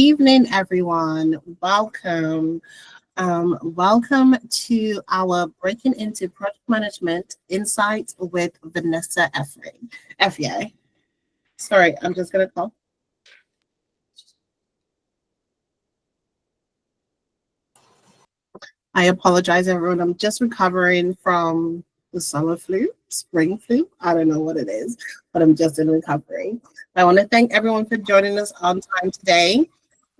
Evening, everyone. Welcome to our Breaking into Project Management Insights with Vanessa Efiya. Sorry, I'm just going to call. I apologize, everyone. I'm just recovering from the summer flu, spring flu. I don't know what it is, but I'm just in recovery. I want to thank everyone for joining us on time today.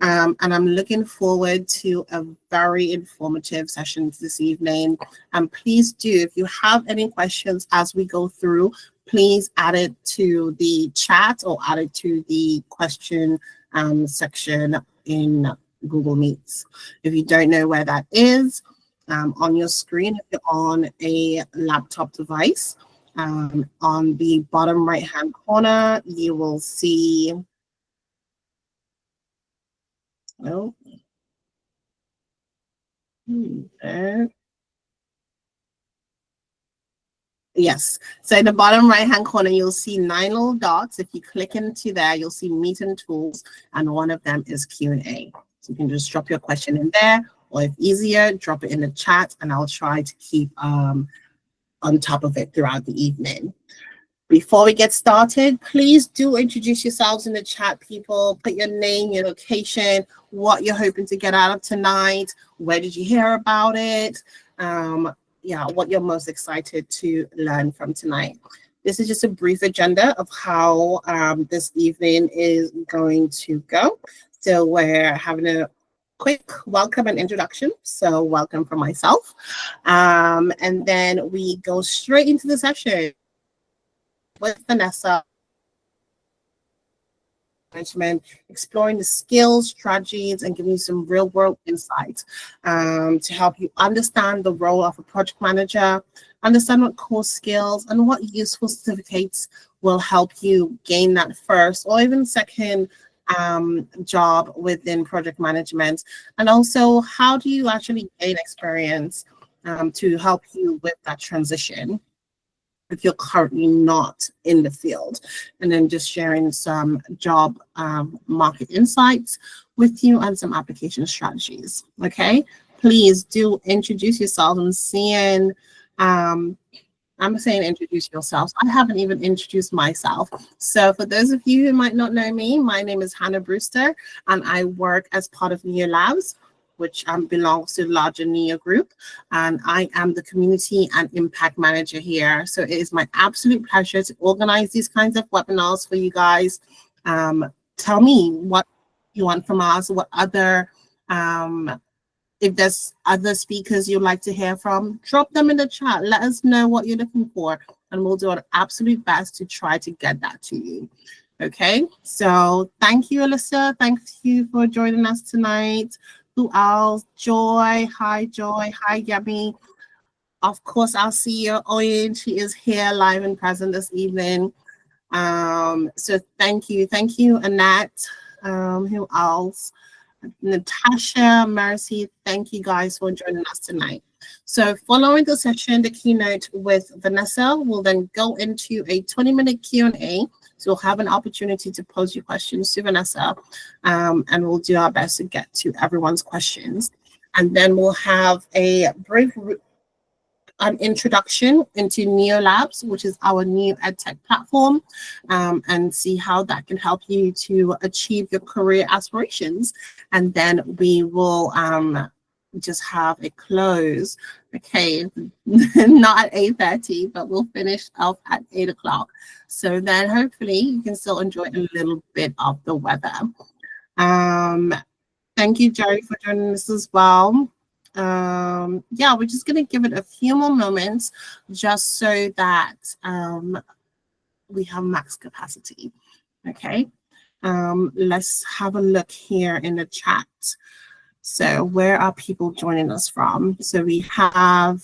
And I'm looking forward to a very informative session this evening. And please do, if you have any questions as we go through, please add it to the chat or add it to the question section in Google Meets. If you don't know where that is, on your screen, if you're on a laptop device, on the bottom right-hand corner, you will see Yes. So in the bottom right-hand corner, you'll see 9 little dots. If you click into there, you'll see meeting tools, and one of them is Q&A. So you can just drop your question in there, or if easier, drop it in the chat, and I'll try to keep on top of it throughout the evening. Before we get started, please do introduce yourselves in the chat, people. Put your name, your location, what you're hoping to get out of tonight, where did you hear about it, what you're most excited to learn from tonight. This is just a brief agenda of how this evening is going to go. So we're having a quick welcome and introduction. So welcome from myself. And then we go straight into the session with Vanessa Management, exploring the skills, strategies, and giving you some real-world insights to help you understand the role of a project manager, understand what core skills and what useful certificates will help you gain that first or even second job within project management, and also how do you actually gain experience to help you with that transition if you're currently not in the field, and then just sharing some job market insights with you and some application strategies. Okay, please do introduce yourself. I'm saying introduce yourselves. I haven't even introduced myself. So for those of you who might not know me, my name is Hannah Brewster, and I work as part of Neo Labs, which belongs to the larger Neo group, and I am the community and impact manager here. So it is my absolute pleasure to organize these kinds of webinars for you guys. Tell me what you want from us, what other, if there's other speakers you'd like to hear from, drop them in the chat. Let us know what you're looking for, and we'll do our absolute best to try to get that to you. Okay, so thank you, Alyssa. Thank you for joining us tonight. Who else? Joy. Hi, Joy. Hi, Gabby. Of course, our CEO, Oyen. She is here live and present this evening. So thank you. Thank you, Annette. Who else? Natasha, Mercy. Thank you guys for joining us tonight. So following the session, the keynote with Vanessa, will then go into a 20-minute Q&A. So we'll have an opportunity to pose your questions to Vanessa, and we'll do our best to get to everyone's questions. And then we'll have a brief introduction into Neo Labs, which is our new EdTech platform, and see how that can help you to achieve your career aspirations. And then we will just have a close, okay, not at 8:30, but we'll finish off at 8 o'clock. So then hopefully you can still enjoy a little bit of the weather. Thank you, Jerry, for joining us as well. We're just going to give it a few more moments just so that we have max capacity. Okay, let's have a look here in the chat. So where are people joining us from? So we have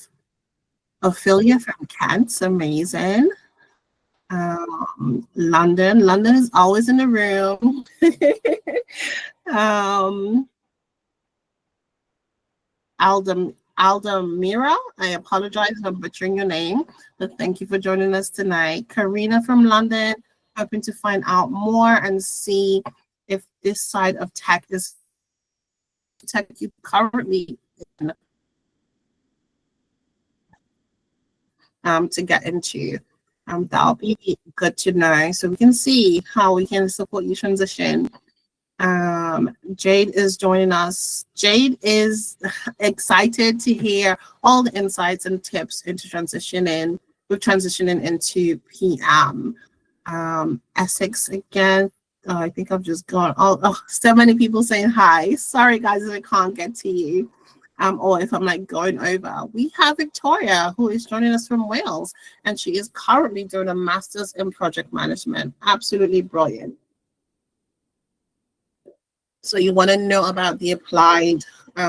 Ophelia from Kent, amazing. London is always in the room. Aldamira, I apologize if I'm butchering your name, but thank you for joining us tonight. Karina from London, hoping to find out more and see if this side of tech is tech you currently in, to get into. That'll be good to know, so we can see how we can support you transition. Jade is joining us. Jade is excited to hear all the insights and tips into transitioning into PM. Essex again. Oh, I think I've just gone. Oh, so many people saying hi. Sorry, guys, if I can't get to you. Or if I'm like going over. We have Victoria, who is joining us from Wales, and she is currently doing a master's in project management. Absolutely brilliant. So you want to know about the applied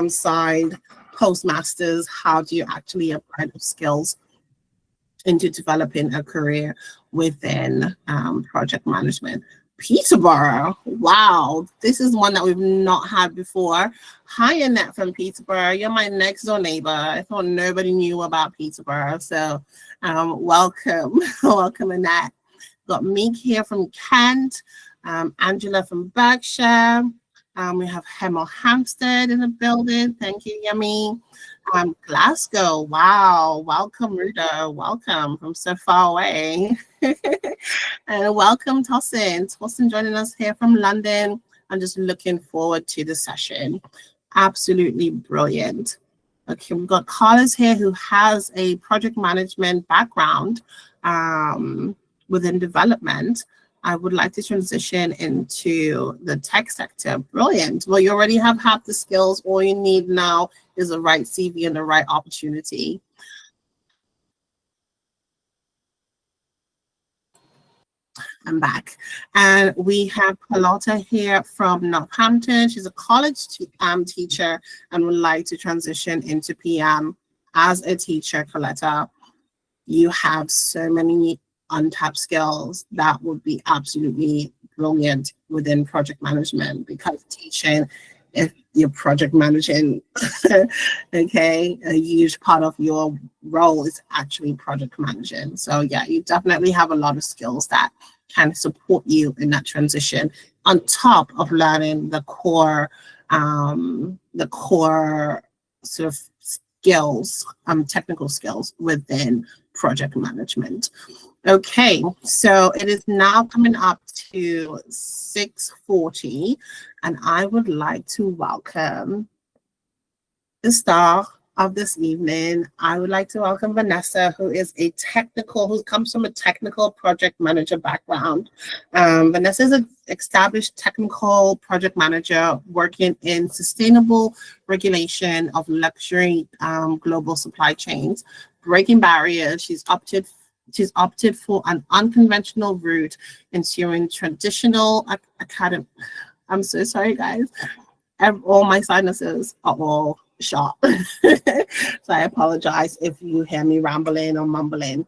side, postmasters. How do you actually apply those skills into developing a career within project management? Peterborough, wow, this is one that we've not had before. Hi, Annette from Peterborough. You're my next door neighbor. I thought nobody knew about Peterborough, so welcome, welcome, Annette. Got Meek here from Kent, Angela from Berkshire. We have Hemel Hampstead in the building. Thank you, Yummy. Glasgow, wow, welcome, Ruda, welcome from so far away. And welcome, Tossin. Tossin joining us here from London. I'm just looking forward to the session. Absolutely brilliant. Okay, we've got Carlos here who has a project management background within development. I would like to transition into the tech sector. Brilliant. Well, you already have half the skills. All you need now is the right CV and the right opportunity. I'm back. And we have Carlotta here from Northampton. She's a college teacher and would like to transition into PM as a teacher. Carlotta, you have so many untapped skills that would be absolutely brilliant within project management, because teaching, if you're project managing, okay, a huge part of your role is actually project managing. So yeah, you definitely have a lot of skills that can support you in that transition, on top of learning the core sort of skills, technical skills within project management. Okay, so it is now coming up to 6:40, and I would like to welcome the star of this evening. I would like to welcome Vanessa, who comes from a technical project manager background. Vanessa is an established technical project manager working in sustainable regulation of luxury global supply chains, breaking barriers. She's opted for an unconventional route, ensuring traditional academic. I'm so sorry, guys. All my sinuses are all shot. So I apologize if you hear me rambling or mumbling.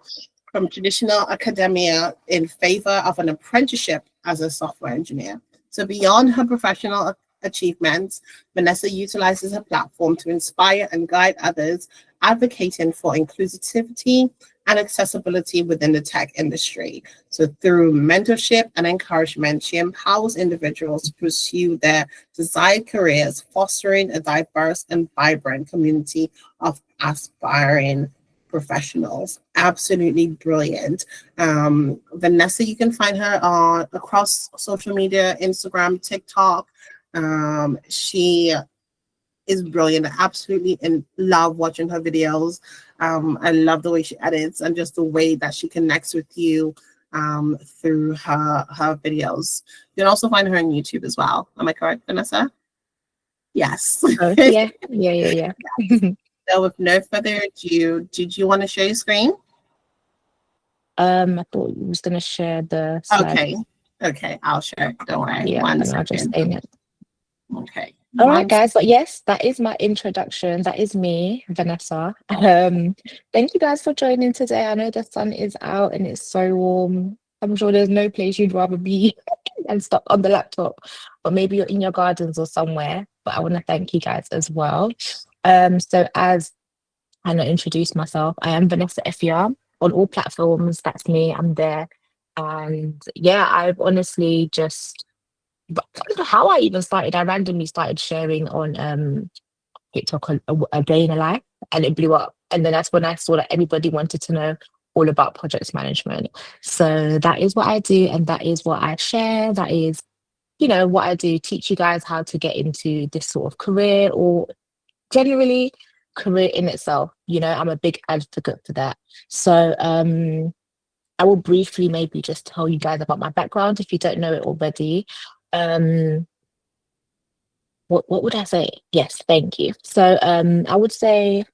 From traditional academia in favor of an apprenticeship as a software engineer. So beyond her professional achievements, Vanessa utilizes her platform to inspire and guide others, advocating for inclusivity and accessibility within the tech industry. So through mentorship and encouragement, she empowers individuals to pursue their desired careers, fostering a diverse and vibrant community of aspiring professionals. Absolutely brilliant. Vanessa, you can find her across social media, Instagram, TikTok. She is brilliant. I absolutely love watching her videos. I love the way she edits and just the way that she connects with you through her videos. You can also find her on YouTube as well. Am I correct, Vanessa? Yes. Yeah. So with no further ado, did you want to share your screen? I thought you was going to share the slide. Okay, I'll share it. Don't worry. Yeah, One and I'll just second. aim it. Okay. All right, guys. But yes, that is my introduction. That is me, Vanessa. Thank you guys for joining today. I know the sun is out and it's so warm. I'm sure there's no place you'd rather be than stuck on the laptop, but maybe you're in your gardens or somewhere. But I want to thank you guys as well. So as I introduce myself, I am Vanessa Efiya on all platforms. That's me. I'm there. And yeah, I've honestly just but I don't know how I even started. I randomly started sharing on TikTok a day in a life, and it blew up. And then that's when I saw that everybody wanted to know all about project management. So that is what I do, and that is what I share. That is, what I do, teach you guys how to get into this sort of career, or generally career in itself. I'm a big advocate for that. So I will briefly maybe just tell you guys about my background if you don't know it already. Um, what would I say? Yes, thank you. So I would say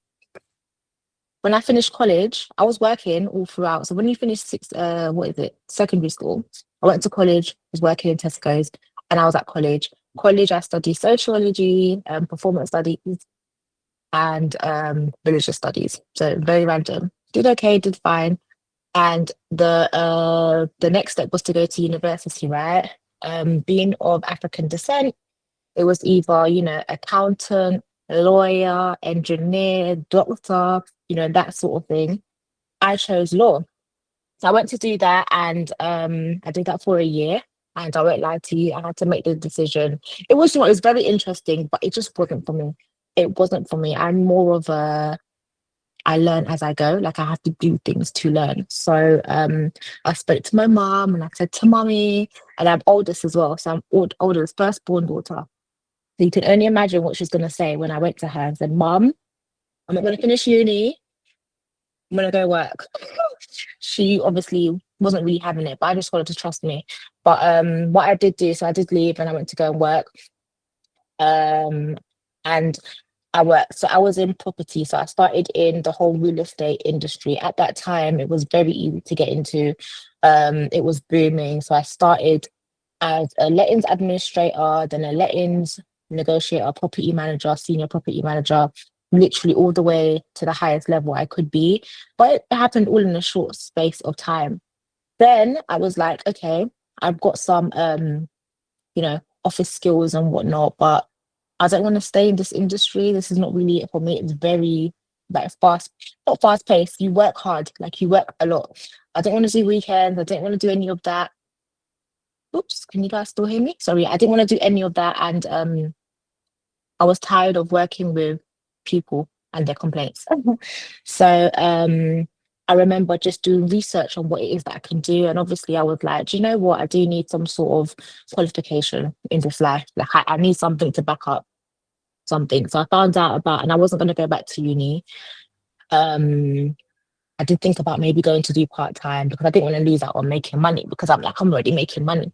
when I finished college, I was working all throughout. So when you finish what is it, secondary school, I went to college, was working in Tesco's, and I was at college. College, I studied sociology, performance studies, and religious studies. So very random. Did okay, did fine. And the next step was to go to university, right? Being of African descent, it was either, accountant, lawyer, engineer, doctor, that sort of thing. I chose law. So I went to do that, and I did that for a year. And I won't lie to you, I had to make the decision. It was very interesting, but it just wasn't for me. It wasn't for me. I'm more of a I learn as I go. Like I have to do things to learn. So I spoke to my mom and I said to mommy, and I'm oldest as well. So I'm oldest, firstborn daughter. So you can only imagine what she's gonna say when I went to her and said, Mom, I'm not gonna finish uni, I'm gonna go work. She obviously wasn't really having it, but I just wanted to trust me. But what I did do, so I did leave and I went to go and work. Um and I worked. So I was in property. So I started in the whole real estate industry. At that time, it was very easy to get into. It was booming. So I started as a lettings administrator, then a lettings negotiator, property manager, senior property manager, literally all the way to the highest level I could be. But it happened all in a short space of time. Then I was like, okay, I've got some office skills and whatnot, but I don't want to stay in this industry. This is not really it for me. It's very like not fast paced. You work hard, like you work a lot. I don't want to do weekends. I don't want to do any of that. Oops, can you guys still hear me? Sorry, I didn't want to do any of that. And I was tired of working with people and their complaints. So I remember just doing research on what it is that I can do. And obviously I was like, do you know what? I do need some sort of qualification in this life. Like I need something to back up something. So I found out about, and I wasn't going to go back to uni. I did think about maybe going to do part-time because I didn't want to lose out on making money because I'm already making money.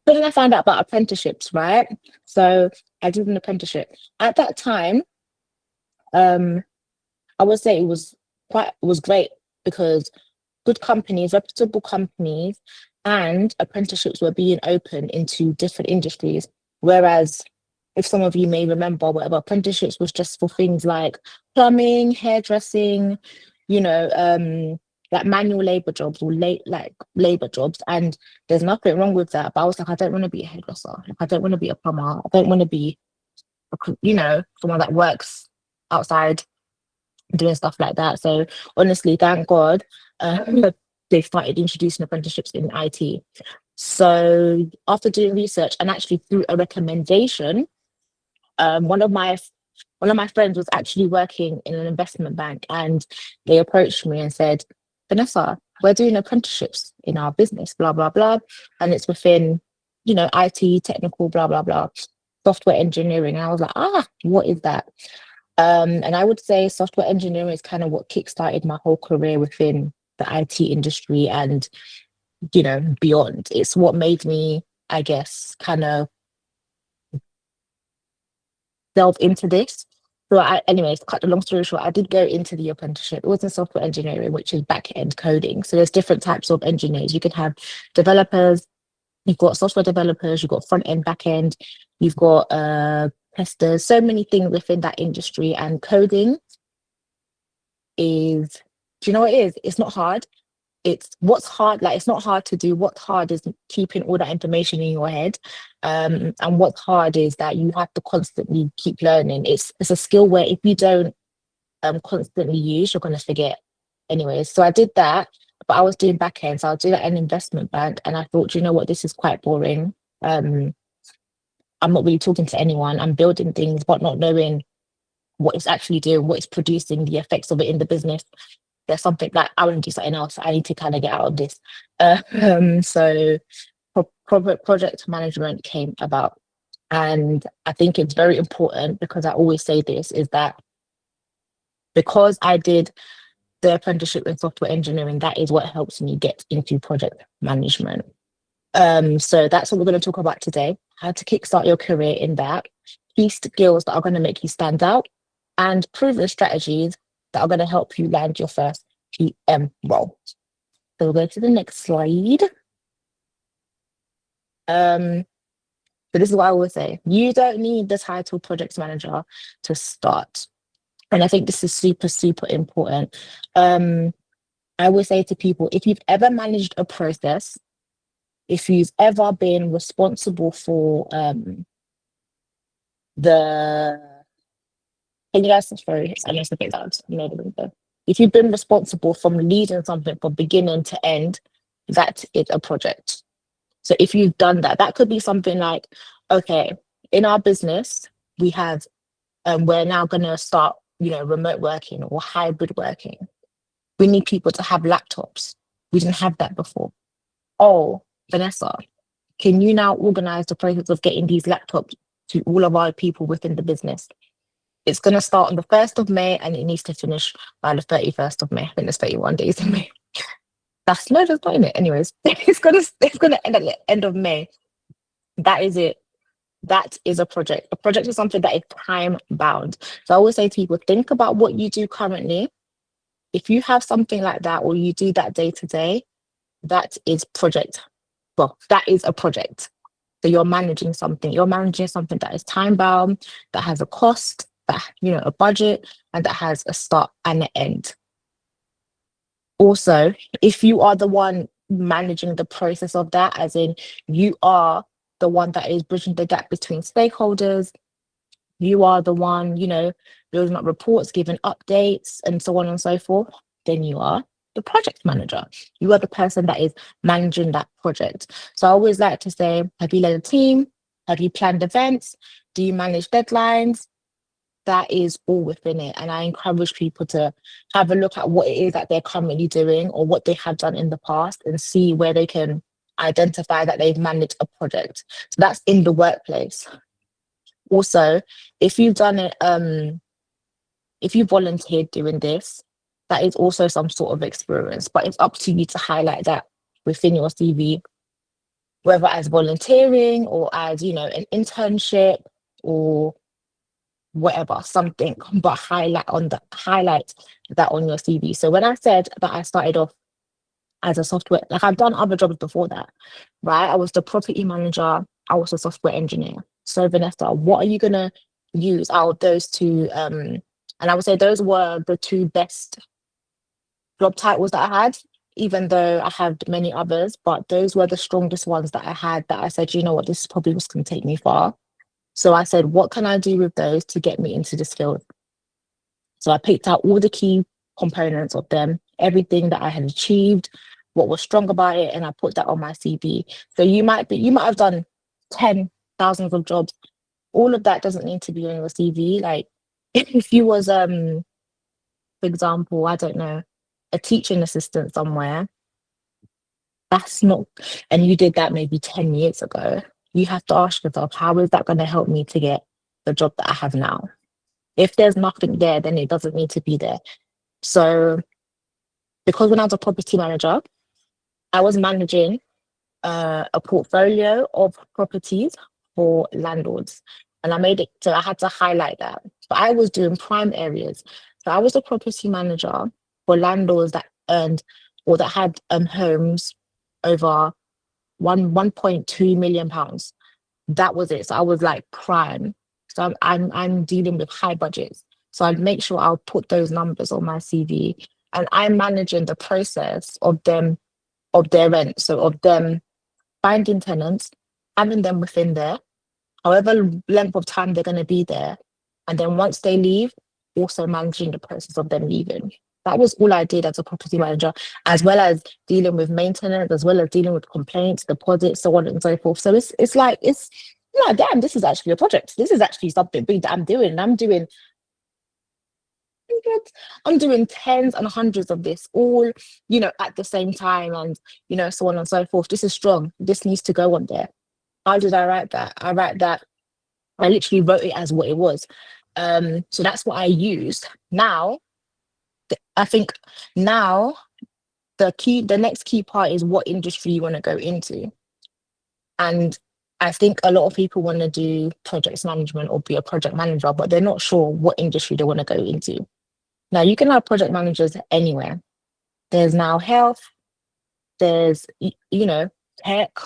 But then I found out about apprenticeships, right? So I did an apprenticeship. At that time, um, I would say it was great because good companies, reputable companies, and apprenticeships were being open into different industries. Whereas, if some of you may remember, whatever apprenticeships was just for things like plumbing, hairdressing, you know, like manual labor jobs or like labor jobs. And there's nothing wrong with that. But I was like, I don't want to be a hairdresser. Like, I don't want to be a plumber. I don't want to be, someone that works outside doing stuff like that. So honestly, thank God they started introducing apprenticeships in IT. So after doing research and actually through a recommendation, one of my friends was actually working in an investment bank, and they approached me and said, Vanessa, we're doing apprenticeships in our business, blah blah blah, and it's within IT, technical, blah blah blah, software engineering. And I was like, what is that? And I would say software engineering is kind of what kickstarted my whole career within the IT industry and, beyond. It's what made me, I guess, kind of delve into this. So anyways, cut the long story short, I did go into the apprenticeship. It was in software engineering, which is back end coding. So there's different types of engineers. You can have developers, you've got software developers, you've got front end, back end, you've got testers, so many things within that industry. And coding is, do you know what it is? It's not hard. It's what's hard, like it's not hard to do. What's hard is keeping all that information in your head. And what's hard is that you have to constantly keep learning. It's a skill where if you don't constantly use, you're gonna forget. Anyways, so I did that, but I was doing back end, so I'll do that in an investment bank. And I thought, you know what, this is quite boring. I'm not really talking to anyone. I'm building things, but not knowing what it's actually doing, what it's producing, the effects of it in the business. There's something like I want to do something else. I need to kind of get out of this. So project management came about. And I think it's very important, because I always say this, is that because I did the apprenticeship in software engineering, that is what helps me get into project management. So that's what we're going to talk about today: how to kickstart your career in that, key skills that are going to make you stand out, and proven strategies that are going to help you land your first PM role. So we'll go to the next slide. So this is what I always say: you don't need the title project manager to start. And I think this is super, super important. I always say to people, if you've ever managed a process, if you've ever been responsible for the, can you guys, sorry, I must have that, you know, if you've been responsible from leading something from beginning to end, that is a project. So if you've done that, that could be something like, okay, in our business, we have, we're now going to start, you know, remote working or hybrid working. We need people to have laptops. We didn't have that before. Oh, Vanessa, can you now organize the process of getting these laptops to all of our people within the business? It's going to start on the 1st of May and it needs to finish by the 31st of May. I think there's 31 days in May. That's no, that's not in it. Anyways, it's gonna end at the end of May. That is it. That is a project. A project is something that is time bound. So I always say to people, think about what you do currently. If you have something like that, or you do that day to day, that is project. Well, that is a project. So you're managing something. You're managing something that is time bound, that has a cost, that, you know, a budget, and that has a start and an end. Also, if you are the one managing the process of that, as in you are the one that is bridging the gap between stakeholders, you are the one, you know, building up reports, giving updates, and so on and so forth, then you are the project manager. You are the person that is managing that project. So I always like to say, have you led a team? Have you planned events? Do you manage deadlines? That is all within it. And I encourage people to have a look at what it is that they're currently doing, or what they have done in the past, and see where they can identify that they've managed a project. So that's in the workplace. Also, if you've done it, if you volunteered doing this, that is also some sort of experience, but it's up to you to highlight that within your CV, whether as volunteering or as, you know, an internship or whatever, something, but highlight that on your CV. So when I said that I started off as a software, like I've done other jobs before that, right? I was the property manager, I was a software engineer. So Vanessa, what are you gonna use out of those two? And I would say those were the two best job titles that I had, even though I had many others, but those were the strongest ones that I had, that I said, you know what, this is probably what's gonna take me far. So I said, what can I do with those to get me into this field? So I picked out all the key components of them, everything that I had achieved, what was strong about it, and I put that on my CV. So you might have done 10,000 of jobs. All of that doesn't need to be on your CV. Like if you was, for example, I don't know, a teaching assistant somewhere, that's not, and you did that maybe 10 years ago, you have to ask yourself, how is that going to help me to get the job that I have now? If there's nothing there, then it doesn't need to be there. So because when I was a property manager, I was managing a portfolio of properties for landlords. And I made it, so I had to highlight that. But I was doing prime areas. So I was a property manager for landlords that earned, or that had homes over 1.2 million pounds. That was it. So I was like prime. So I'm dealing with high budgets. So I'd make sure I'll put those numbers on my CV, and I'm managing the process of them, of their rent. So of them finding tenants, having them within there, however length of time they're going to be there. And then once they leave, also managing the process of them leaving. That was all I did as a property manager, as well as dealing with maintenance, as well as dealing with complaints, deposits, so on and so forth. So it's like I'm like, damn, this is actually a project. This is actually something big that I'm doing. And I'm doing hundreds, I'm doing tens and hundreds of this all, at the same time, and so on and so forth. This is strong. This needs to go on there. How did I write that? I literally wrote it as what it was. So that's what I used. Now, I think now the next key part is what industry you want to go into. And I think a lot of people want to do projects management or be a project manager, but they're not sure what industry they want to go into. Now, you can have project managers anywhere. There's now health, there's, tech,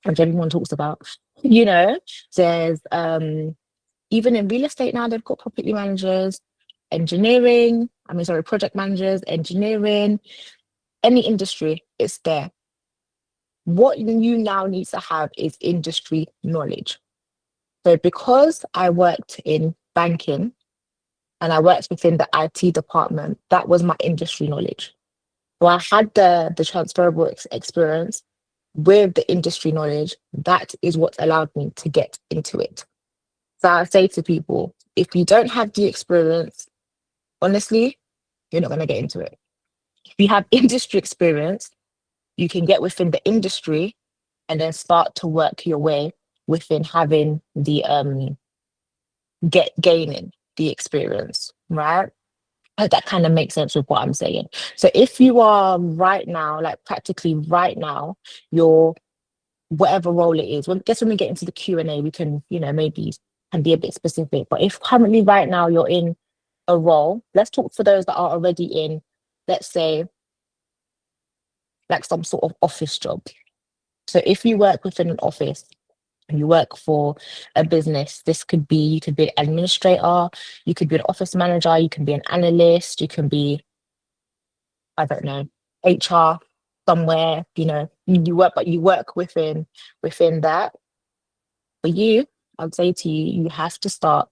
which everyone talks about, you know, there's even in real estate now, they've got property managers, project managers, engineering, any industry, it's there. What you now need to have is industry knowledge. So because I worked in banking and I worked within the IT department, that was my industry knowledge. So I had the transferable experience with the industry knowledge. That is what allowed me to get into it. So I say to people, if you don't have the experience, honestly, you're not going to get into it. If you have industry experience, you can get within the industry and then start to work your way within having the gaining the experience, right? I hope that kind of makes sense with what I'm saying. So if you are right now, like practically right now, your whatever role it is, well, I guess when we get into the Q&A, we can, maybe can be a bit specific. But if currently right now you're in a role, let's talk for those that are already in, let's say, like some sort of office job. So if you work within an office, you work for a business, you could be an administrator, you could be an office manager, you can be an analyst, you can be, I don't know, HR somewhere, you work within that. For you, I'd say to you, you have to start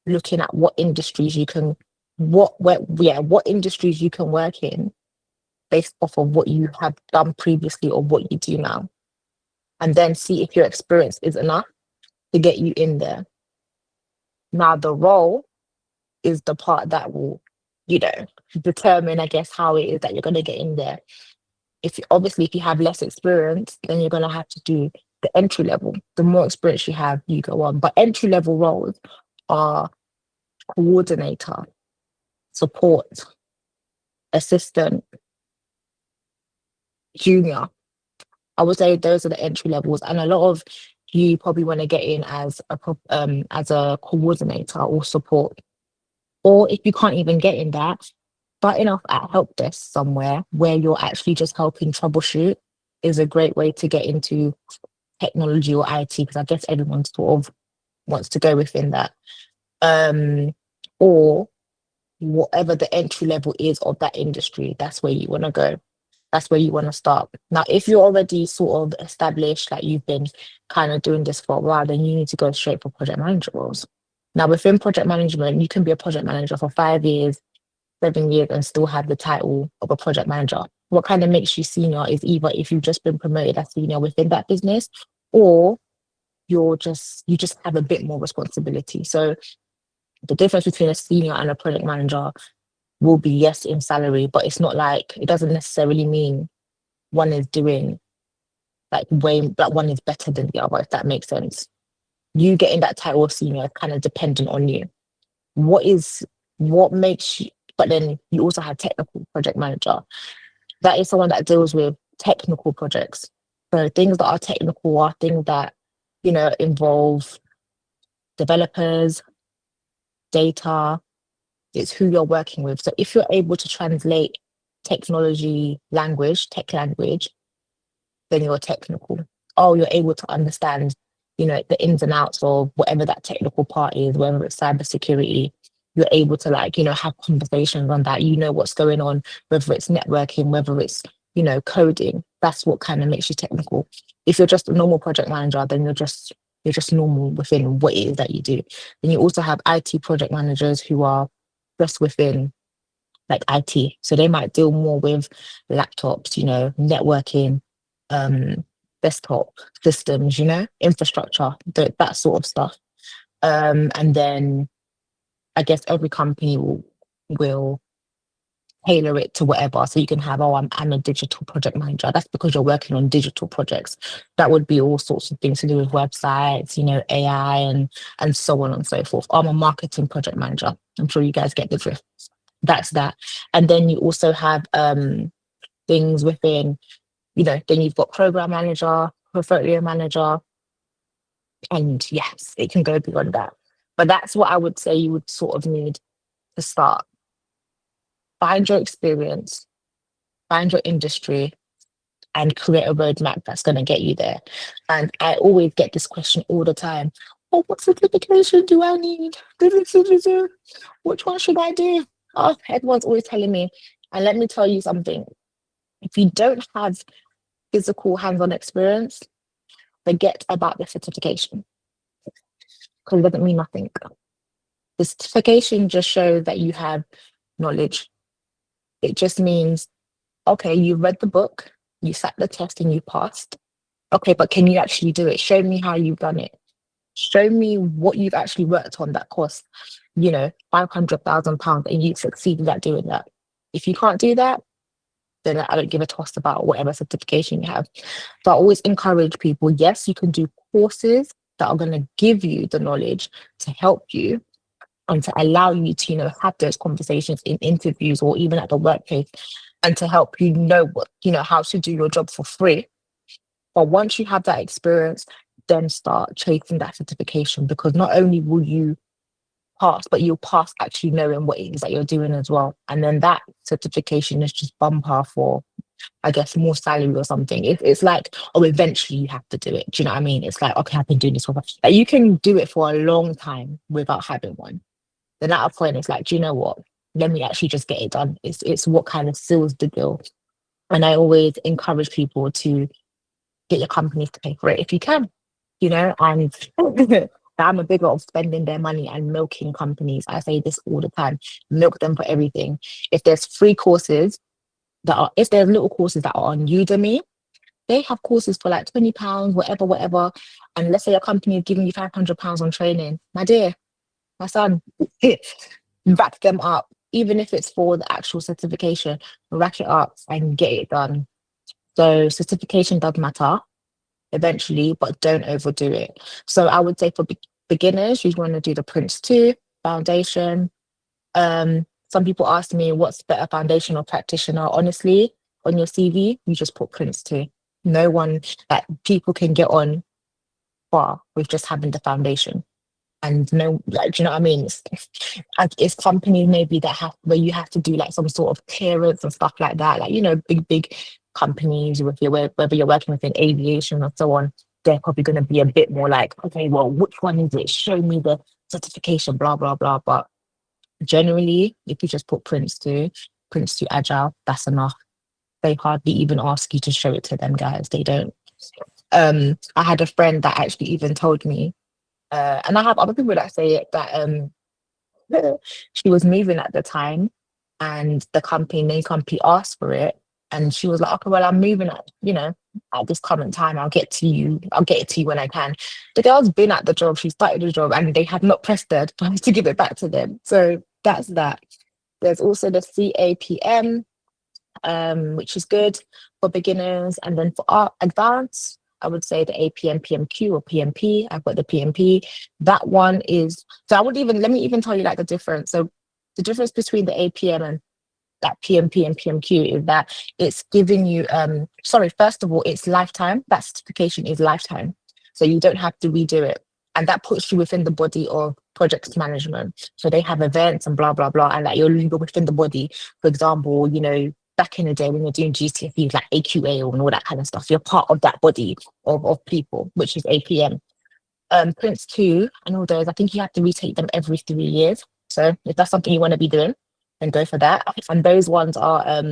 looking at what industries you can, what industries you can work in based off of what you have done previously or what you do now. And then see if your experience is enough to get you in there. Now, the role is the part that will, determine, I guess, how it is that you're going to get in there. If you have less experience, then you're going to have to do the entry level. The more experience you have, you go on. But entry level roles are coordinator, support, assistant, junior. I would say those are the entry levels, and a lot of you probably want to get in as a coordinator or support. Or if you can't even get in that, starting off at help desk somewhere where you're actually just helping troubleshoot is a great way to get into technology or IT, because I guess everyone sort of wants to go within that. Or whatever the entry level is of that industry, that's where you want to go. That's where you want to start. Now, if you're already sort of established, like you've been kind of doing this for a while, then you need to go straight for project manager roles. Now, within project management, you can be a project manager for 5 years, 7 years, and still have the title of a project manager. What kind of makes you senior is either if you've just been promoted as senior within that business, or you just have a bit more responsibility. So the difference between a senior and a project manager will be, yes, in salary, but it's not like, it doesn't necessarily mean one is doing like one is better than the other, if that makes sense. You getting that title of senior is kind of dependent on you. What makes you, but then you also have technical project manager. That is someone that deals with technical projects. So things that are technical are things that, involve developers, data, it's who you're working with. So if you're able to translate tech language, then you're technical. Oh, you're able to understand, the ins and outs of whatever that technical part is, whether it's cybersecurity, you're able to have conversations on that. You know what's going on, whether it's networking, whether it's, coding. That's what kind of makes you technical. If you're just a normal project manager, then you're just normal within what it is that you do. Then you also have IT project managers who are just within like IT. So they might deal more with laptops, networking, desktop systems, infrastructure, that sort of stuff. And then I guess every company will tailor it to whatever. So you can have, oh, I'm a digital project manager. That's because you're working on digital projects. That would be all sorts of things to do with websites, AI and so on and so forth. I'm a marketing project manager. I'm sure you guys get the drift. That's that. And then you also have things within, then you've got program manager, portfolio manager, and yes, it can go beyond that. But that's what I would say you would sort of need to start. Find your experience, find your industry, and create a roadmap that's going to get you there. And I always get this question all the time. Oh, what certification do I need? Which one should I do? Oh, everyone's always telling me. And let me tell you something. If you don't have physical hands-on experience, forget about the certification because it doesn't mean nothing. The certification just shows that you have knowledge. It just means, okay, you read the book, you sat the test and you passed. Okay, but can you actually do it? Show me how you've done it. Show me what you've actually worked on that cost, £500,000 and you succeeded at doing that. If you can't do that, then I don't give a toss about whatever certification you have. So I always encourage people, yes, you can do courses that are going to give you the knowledge to help you and to allow you to, have those conversations in interviews or even at the workplace and to help you know what, how to do your job for free. But once you have that experience, then start chasing that certification because not only will you pass, but you'll pass actually knowing what it is that you're doing as well. And then that certification is just bumper for, I guess, more salary or something. It's like, oh, eventually you have to do it. Do you know what I mean? It's like, okay, I've been doing this for, like, you can do it for a long time without having one. Then at a point, it's like, do you know what? Let me actually just get it done. It's what kind of seals the deal. And I always encourage people to get your companies to pay for it if you can, and I'm a bigger of spending their money and milking companies. I say this all the time, milk them for everything. If there's free courses if there's little courses that are on Udemy, they have courses for like £20, whatever. And let's say a company is giving you £500 on training. My dear, my son, back them up. Even if it's for the actual certification, rack it up and get it done. So certification does matter eventually, but don't overdo it. So I would say for beginners, you want to do the Prince 2 foundation. Some people ask me what's better, foundation or practitioner. Honestly, on your CV, you just put Prince 2. No one that people can get on far with just having the foundation. And no, like, do you know what I mean? It's companies maybe that have where you have to do like some sort of clearance and stuff like that. Like, big companies, whether you're working within aviation or so on, they're probably going to be a bit more like, okay, well, which one is it? Show me the certification, blah, blah, blah. But generally, if you just put Prince 2 Agile, that's enough. They hardly even ask you to show it to them, guys. They don't. I had a friend that actually even told me, and I have other people that say it, that she was moving at the time and the main company asked for it. And she was like, okay, well, I'm moving at this current time. I'll get it to you when I can. The girl's been at the job, she started the job, and they have not pressed her to give it back to them. So that's that. There's also the CAPM, which is good for beginners. And then for advanced, I would say the APM, PMQ or PMP. I've got the PMP. That one is, so let me even tell you like the difference. So the difference between the APM and that PMP and PMQ is that it's giving you, first of all, it's lifetime. That certification is lifetime. So you don't have to redo it. And that puts you within the body of project management. So they have events and blah, blah, blah. And that you're within the body. For example, back in the day when you're doing GCSEs like AQA and all that kind of stuff, you're part of that body of people, which is APM. Prince 2 and all those, I think you have to retake them every 3 years. So if that's something you want to be doing, then go for that. And those ones are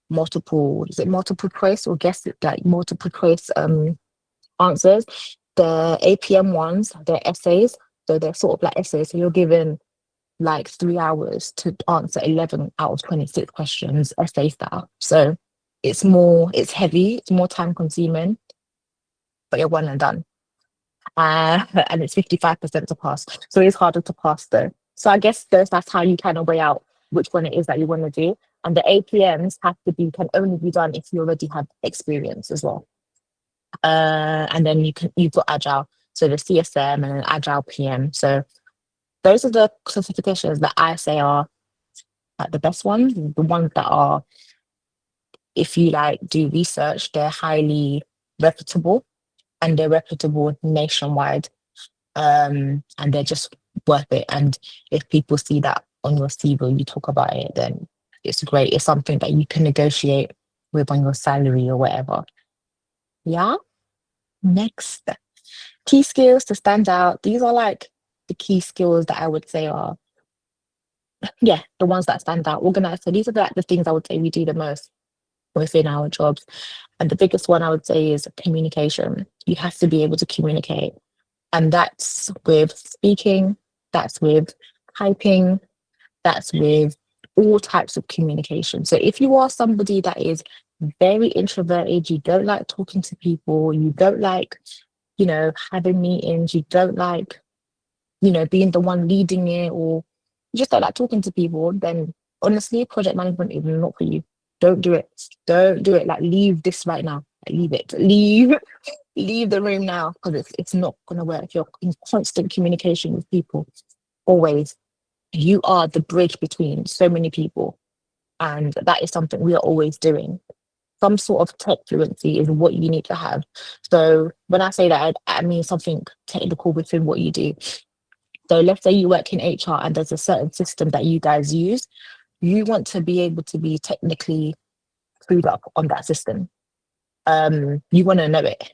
multiple choice or guess it, like multiple choice answers. The APM ones, they're essays. So they're sort of like essays. So you're given like 3 hours to answer 11 out of 26 questions, essay style. So it's heavy, it's more time consuming. but you're one and done. And it's 55% to pass. So it's harder to pass though. So I guess that's how you kind of weigh out which one it is that you want to do. And the APMs can only be done if you already have experience as well. And then you've got Agile, so the CSM and an Agile PM. So those are the certifications that I say are like the best ones, the ones that are, if you like do research, they're highly reputable and they're reputable nationwide. And they're just worth it. And if people see that on your CV, you talk about it, then it's great. It's something that you can negotiate with on your salary or whatever. Yeah. Next, key skills to stand out. These are like the key skills that I would say are, yeah, the ones that stand out. Organized. So these are like the things I would say we do the most within our jobs. And the biggest one I would say is communication. You have to be able to communicate. And that's with speaking, that's with typing, that's with all types of communication. So if you are somebody that is very introverted, you don't like talking to people, you don't like, having meetings, you don't like, being the one leading it, or you just don't like talking to people, then honestly, project management is not for you. Don't do it. Don't do it. Like, leave this right now. Like, leave it. Leave the room now, because it's not going to work. You're in constant communication with people, always. You are the bridge between so many people, and that is something we are always doing. Some sort of tech fluency is what you need to have. So when I say that, I mean something technical within what you do. So let's say you work in HR and there's a certain system that you guys use. You want to be able to be technically clued up on that system. You want to know it.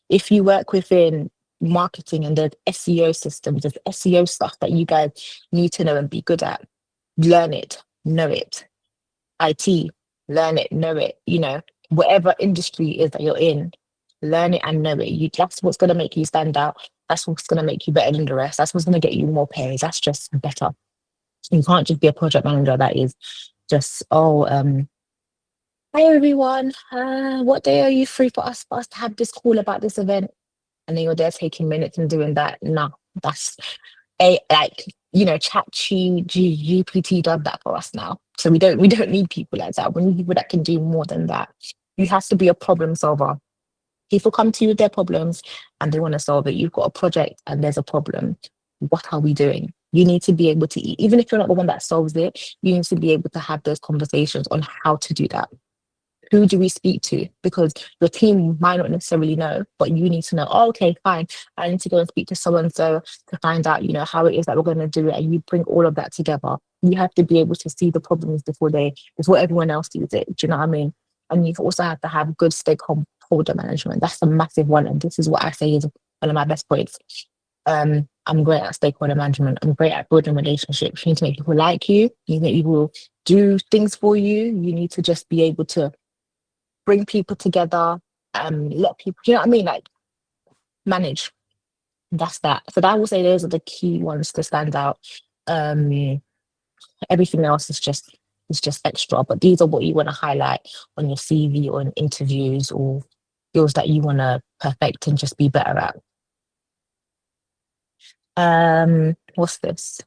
If you work within marketing and there's SEO systems, there's SEO stuff that you guys need to know and be good at, learn it, know it. IT, learn it, know it, whatever industry it is that you're in, learn it and know it. That's what's going to make you stand out. That's what's going to make you better than the rest. That's what's going to get you more pay. That's just better. You can't just be a project manager that is just, hi everyone, what day are you free for us to have this call about this event? And then you're there taking minutes and doing that. No, that's chat GPT does that for us now. So we don't need people like that. We need people that can do more than that. You have to be a problem solver. People come to you with their problems and they want to solve it. You've got a project and there's a problem. What are we doing? You need to be able to, even if you're not the one that solves it, you need to be able to have those conversations on how to do that. Who do we speak to? Because your team might not necessarily know, but you need to know, oh, okay, fine. I need to go and speak to so and so to find out, how it is that we're going to do it. And you bring all of that together. You have to be able to see the problems before everyone else sees it. Do you know what I mean? And you also have to have good stakeholder management. That's a massive one. And this is what I say is one of my best points. I'm great at stakeholder management. I'm great at building relationships. You need to make people like you. You need to make people do things for you. You need to just be able to bring people together, let people, you know what I mean? Like, manage. That's that. So I will say those are the key ones to stand out. Everything else is just extra, but these are what you want to highlight on your CV or in interviews, or skills that you want to perfect and just be better at. What's this?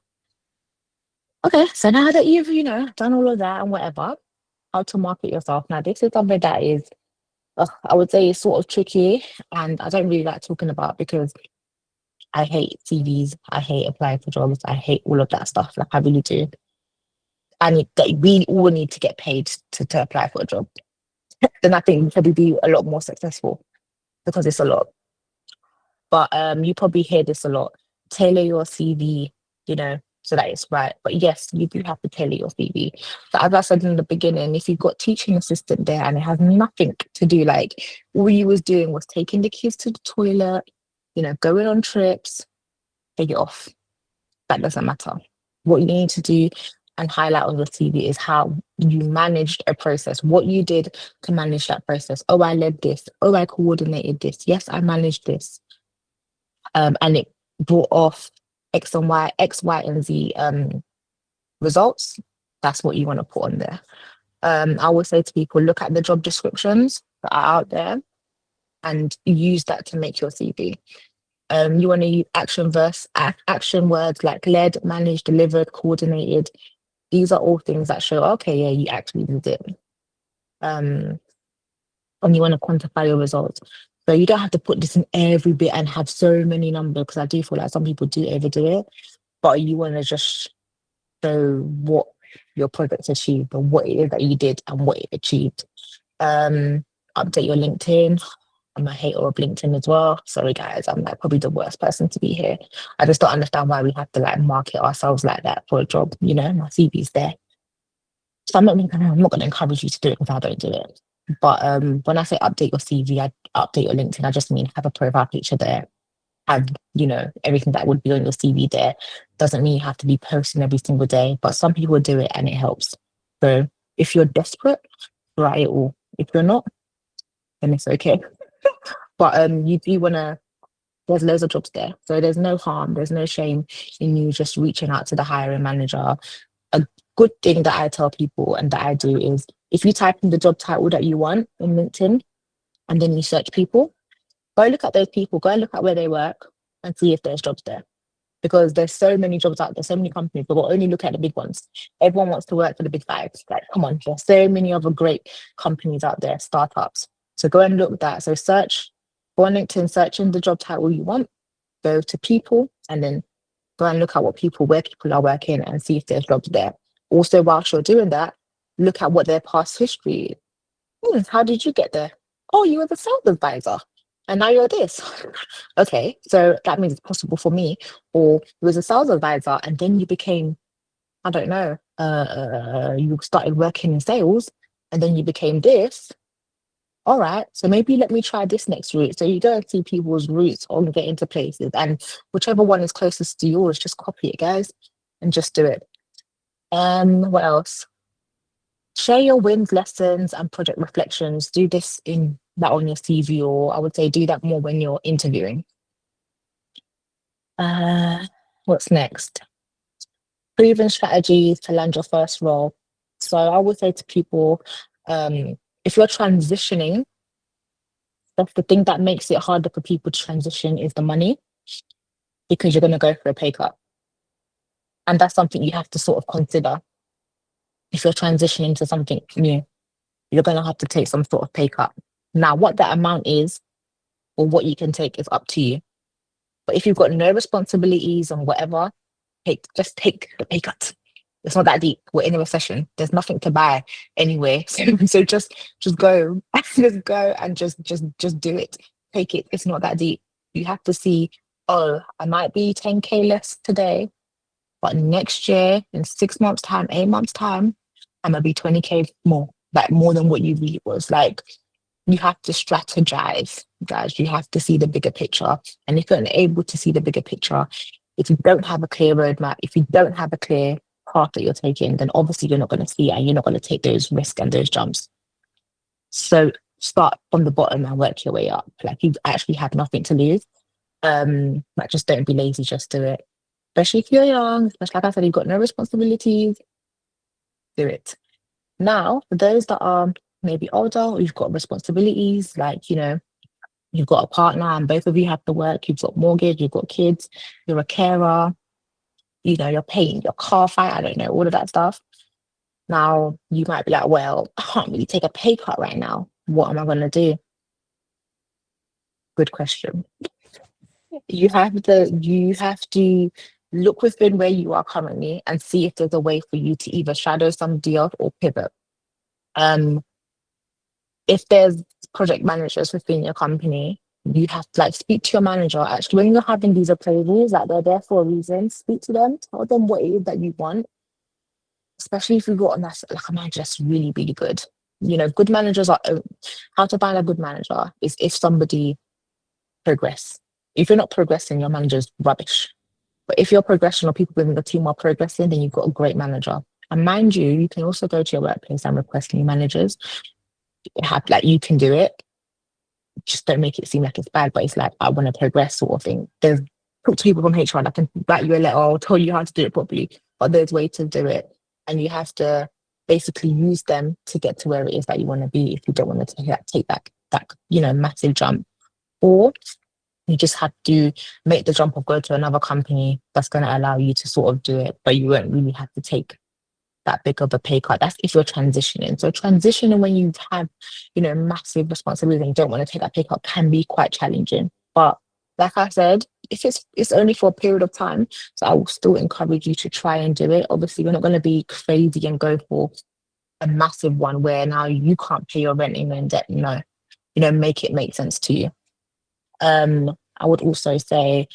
Okay, so now that you've, done all of that and whatever, how to market yourself. Now, this is something that is, I would say, it's sort of tricky, and I don't really like talking about, because I hate CVs, I hate applying for jobs, I hate all of that stuff. Like, I really do. And we all need to get paid to apply for a job. Then I think we probably be a lot more successful, because it's a lot. But you probably hear this a lot. Tailor your CV, so that it's right. But yes, you do have to tailor your CV. So as I said in the beginning, if you've got teaching assistant there and it has nothing to do, like, all you was doing was taking the kids to the toilet, going on trips, take it off. That doesn't matter. What you need to do and highlight on your CV is how you managed a process, what you did to manage that process. Oh, I led this. Oh, I coordinated this. Yes, I managed this. And it brought off X, Y, and Z results. That's what you want to put on there. I always say to people, look at the job descriptions that are out there. and use that to make your CV. You want to use action words like led, managed, delivered, coordinated. These are all things that show, okay, yeah, you actually did it. Um, and you want to quantify your results. So you don't have to put this in every bit and have so many numbers, because I do feel like some people do overdo it, but you want to just show what your project achieved and what it is that you did and what it achieved. Um, Update your LinkedIn. I'm a hater of LinkedIn as well. Sorry guys, I'm like probably the worst person to be here. I just don't understand why we have to like market ourselves like that for a job. You know, my CV's there. So I'm not gonna encourage you to do it because I don't do it. But when I say update your CV, I update your LinkedIn, I just mean have a profile picture there. Have, you know, everything that would be on your CV there. Doesn't mean you have to be posting every single day, but some people do it and it helps. So if you're desperate, write it all. If you're not, then it's okay. But you do wanna, there's loads of jobs there. So there's no harm, there's no shame in you just reaching out to the hiring manager. A good thing that I tell people and that I do is if you type in the job title that you want in LinkedIn and then you search people, go look at those people, go and look at where they work and see if there's jobs there. Because there's so many jobs out there, so many companies, but we'll only look at the big ones. Everyone wants to work for the big fives. Like, come on, there's so many other great companies out there, startups. So go and look at that. So search, go on LinkedIn, search in the job title you want, go to people, and then go and look at where people are working and see if there's jobs there. Also, whilst you're doing that, look at what their past history is. How did you get there? Oh, you were the sales advisor and now you're this. Okay, so that means it's possible for me. Or you was a sales advisor and then you became, I don't know, you started working in sales and then you became this. All right, so maybe let me try this next route. So you go and see people's routes on get into places, and whichever one is closest to yours, just copy it, guys, and just do it. What else? Share your wins, lessons, and project reflections. Do this in that on your CV, or I would say do that more when you're interviewing. What's next? Proven strategies to land your first role. So I would say to people, if you're transitioning, that's the thing that makes it harder for people to transition is the money, because you're going to go for a pay cut. And that's something you have to sort of consider. If you're transitioning to something new, you're going to have to take some sort of pay cut. Now, what that amount is or what you can take is up to you. But if you've got no responsibilities and whatever, just take the pay cut. It's not that deep. We're in a recession. There's nothing to buy anyway. So just go, just go and just do it. Take it. It's not that deep. You have to see, oh, I might be 10K less today, but next year, in 6 months' time, 8 months' time, I'm gonna be 20K more, like more than what you really was. Like you have to strategize, guys. You have to see the bigger picture. And if you're unable to see the bigger picture, if you don't have a clear roadmap, if you don't have a clear path that you're taking, then obviously you're not going to see it and you're not going to take those risks and those jumps. So start from the bottom and work your way up. Like you actually have nothing to lose. But just don't be lazy, just do it. Especially if you're young, especially like I said, you've got no responsibilities, do it. Now, for those that are maybe older or you've got responsibilities, like, you know, you've got a partner and both of you have to work, you've got mortgage, you've got kids, you're a carer, you know, you're paying your car fine, I don't know, all of that stuff. Now, you might be like, well, I can't really take a pay cut right now. What am I going to do? Good question. You have to look within where you are currently and see if there's a way for you to either shadow somebody else or pivot. Um, if there's project managers within your company, you have to like speak to your manager. Actually, when you're having these appraisals, like they're there for a reason, speak to them, tell them what it is that you want, especially if you've got like a manager that's really, really good. You know, good managers are how to find a good manager is if somebody progress. If you're not progressing, your manager's rubbish. But if you're progressing or people within the team are progressing, then you've got a great manager. And mind you, you can also go to your workplace and request new managers. Have like you can do it. Just don't make it seem like it's bad, but it's like I want to progress sort of thing. There's talk to people from HR that can write you a letter or tell you how to do it properly, but there's ways to do it. And you have to basically use them to get to where it is that you want to be if you don't want to take that you know, massive jump. or you just have to make the jump of go to another company that's going to allow you to sort of do it, but you won't really have to take that big of a pay cut. That's if you're transitioning. So transitioning when you have, massive responsibility and you don't want to take that pay cut can be quite challenging. But like I said, if it's only for a period of time, so I will still encourage you to try and do it. Obviously, you're not going to be crazy and go for a massive one where now you can't pay your rent and you're in debt. No, make it make sense to you. I would also say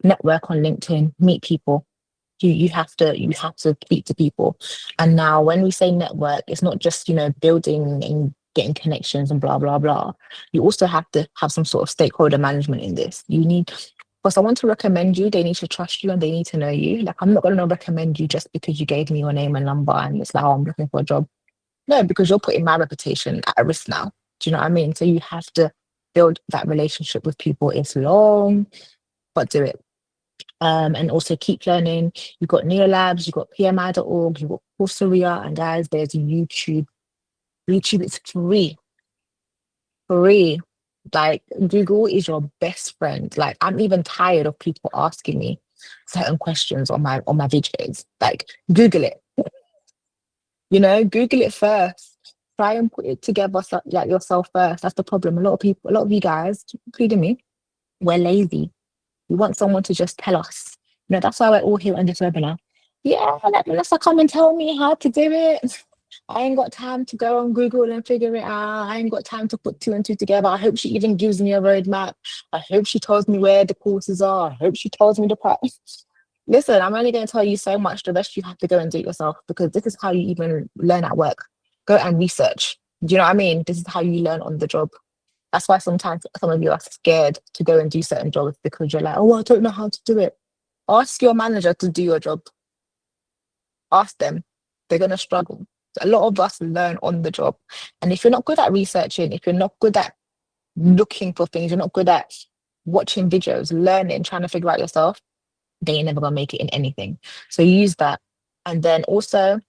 network on LinkedIn, meet people. You have to speak to people. And now when we say network, it's not just, building and getting connections and blah blah blah. You also have to have some sort of stakeholder management in this. You need for someone to recommend you, they need to trust you and they need to know you. Like I'm not gonna recommend you just because you gave me your name and number and it's like, oh, I'm looking for a job. No, because you're putting my reputation at risk now. Do you know what I mean? So you have to build that relationship with people. It's long, but do it. And also keep learning. You've got Neolabs, you've got PMI.org, you've got Coursera, and guys, there's YouTube. YouTube is free, free. Like Google is your best friend. Like I'm even tired of people asking me certain questions on my videos. Like Google it, Google it first. Try and put it together like yourself first. That's the problem. A lot of people, a lot of you guys, including me, we're lazy. We want someone to just tell us. That's why we're all here on this webinar. Yeah, let Melissa come and tell me how to do it. I ain't got time to go on Google and figure it out. I ain't got time to put two and two together. I hope she even gives me a roadmap. I hope she tells me where the courses are. I hope she tells me the price. Listen, I'm only going to tell you so much. The rest you have to go and do it yourself because this is how you even learn at work. Go and research. Do you know what I mean? This is how you learn on the job. That's why sometimes some of you are scared to go and do certain jobs because you're like, oh, I don't know how to do it. Ask your manager to do your job. Ask them. They're going to struggle. A lot of us learn on the job. And if you're not good at researching, if you're not good at looking for things, you're not good at watching videos, learning, trying to figure out yourself, then you're never going to make it in anything. So use that. And then also,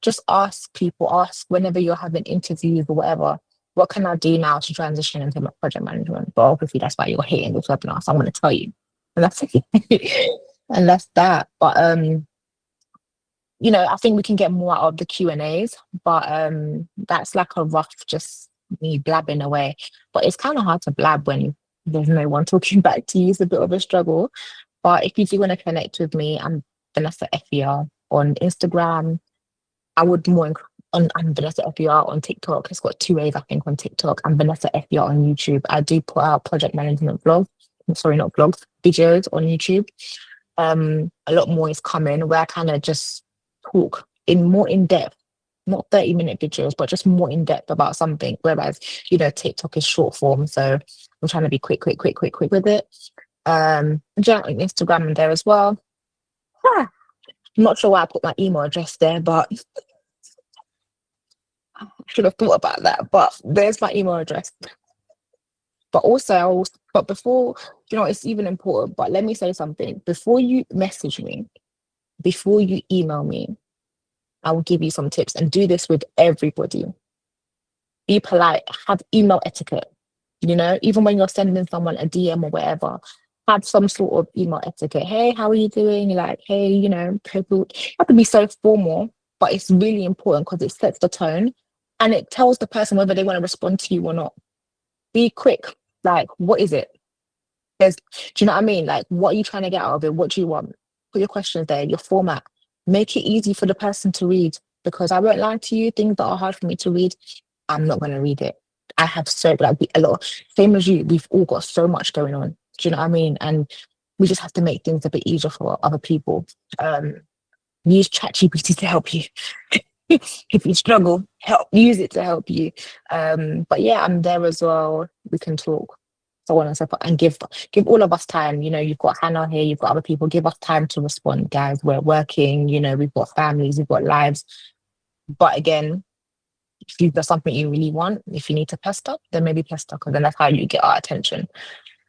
just ask people, ask whenever you're having interviews or whatever, what can I do now to transition into project management? But obviously that's why you're here in this webinar. So I want to tell you. And that's it. And that's that. But I think we can get more out of the Q&As, but that's like a rough just me blabbing away. But it's kind of hard to blab when there's no one talking back to you. It's a bit of a struggle. But if you do want to connect with me, I'm Vanessa Efiya on Instagram. I would more I'm Vanessa Efiya on TikTok. It's got two ways, I think, on TikTok. I'm Vanessa Efiya on YouTube. I do put out project management vlogs. Sorry, not vlogs, videos on YouTube. A lot more is coming where I kind of just talk more in depth, not 30-minute videos, but just more in depth about something. Whereas, TikTok is short form. So I'm trying to be quick with it. Join on Instagram and there as well. I'm not sure why I put my email address there, but I should have thought about that. But there's my email address. But also, but before, it's even important. But let me say something. Before you message me, before you email me, I will give you some tips and do this with everybody. Be polite, have email etiquette. Even when you're sending someone a DM or whatever, have some sort of email etiquette. Hey, how are you doing? Like, hey, people have to be so formal, but it's really important because it sets the tone and it tells the person whether they want to respond to you or not. Be quick. Like, what is it? Do you know what I mean? Like, what are you trying to get out of it? What do you want? Put your questions there, your format. Make it easy for the person to read because I won't lie to you, things that are hard for me to read, I'm not going to read it. I have a lot, same as you, we've all got so much going on. Do you know what I mean? And we just have to make things a bit easier for other people. Use ChatGPT to help you. If you struggle, use it to help you. But yeah, I'm there as well. We can talk, so on and so forth, and give all of us time. You've got Hannah here, you've got other people. Give us time to respond, guys. We're working. We've got families, we've got lives. But again, if there's something you really want, if you need to pester, then maybe pester, because then that's how you get our attention.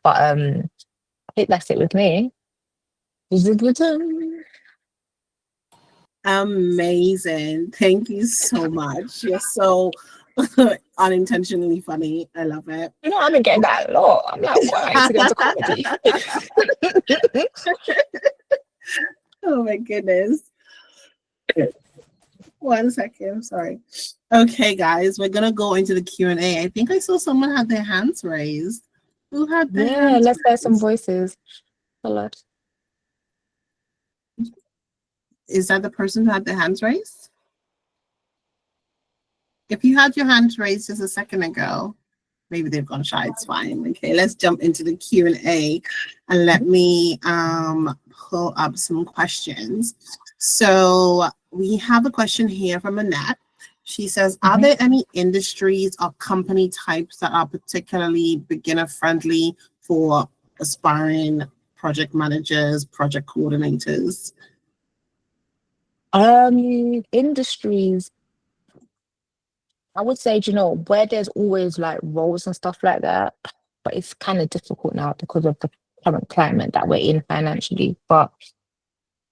But I think that's it with me. Amazing. Thank you so much. You're so unintentionally funny. I love it. You know, I've been getting that a lot. I'm like, why I need to go into comedy? Oh my goodness. 1 second, sorry. Okay, guys, we're gonna go into the Q&A. I think I saw someone had their hands raised. Who had their Yeah, hands let's hear some raised? voices. A lot. Is that the person who had their hands raised? If you had your hands raised just a second ago, maybe they've gone shy. It's fine. Okay, let's jump into the Q&A and let me pull up some questions. So we have a question here from Annette. She says, are there any industries or company types that are particularly beginner friendly for aspiring project managers, project coordinators? Industries, I would say, you know, where there's always like roles and stuff like that, but it's kind of difficult now because of the current climate that we're in financially. But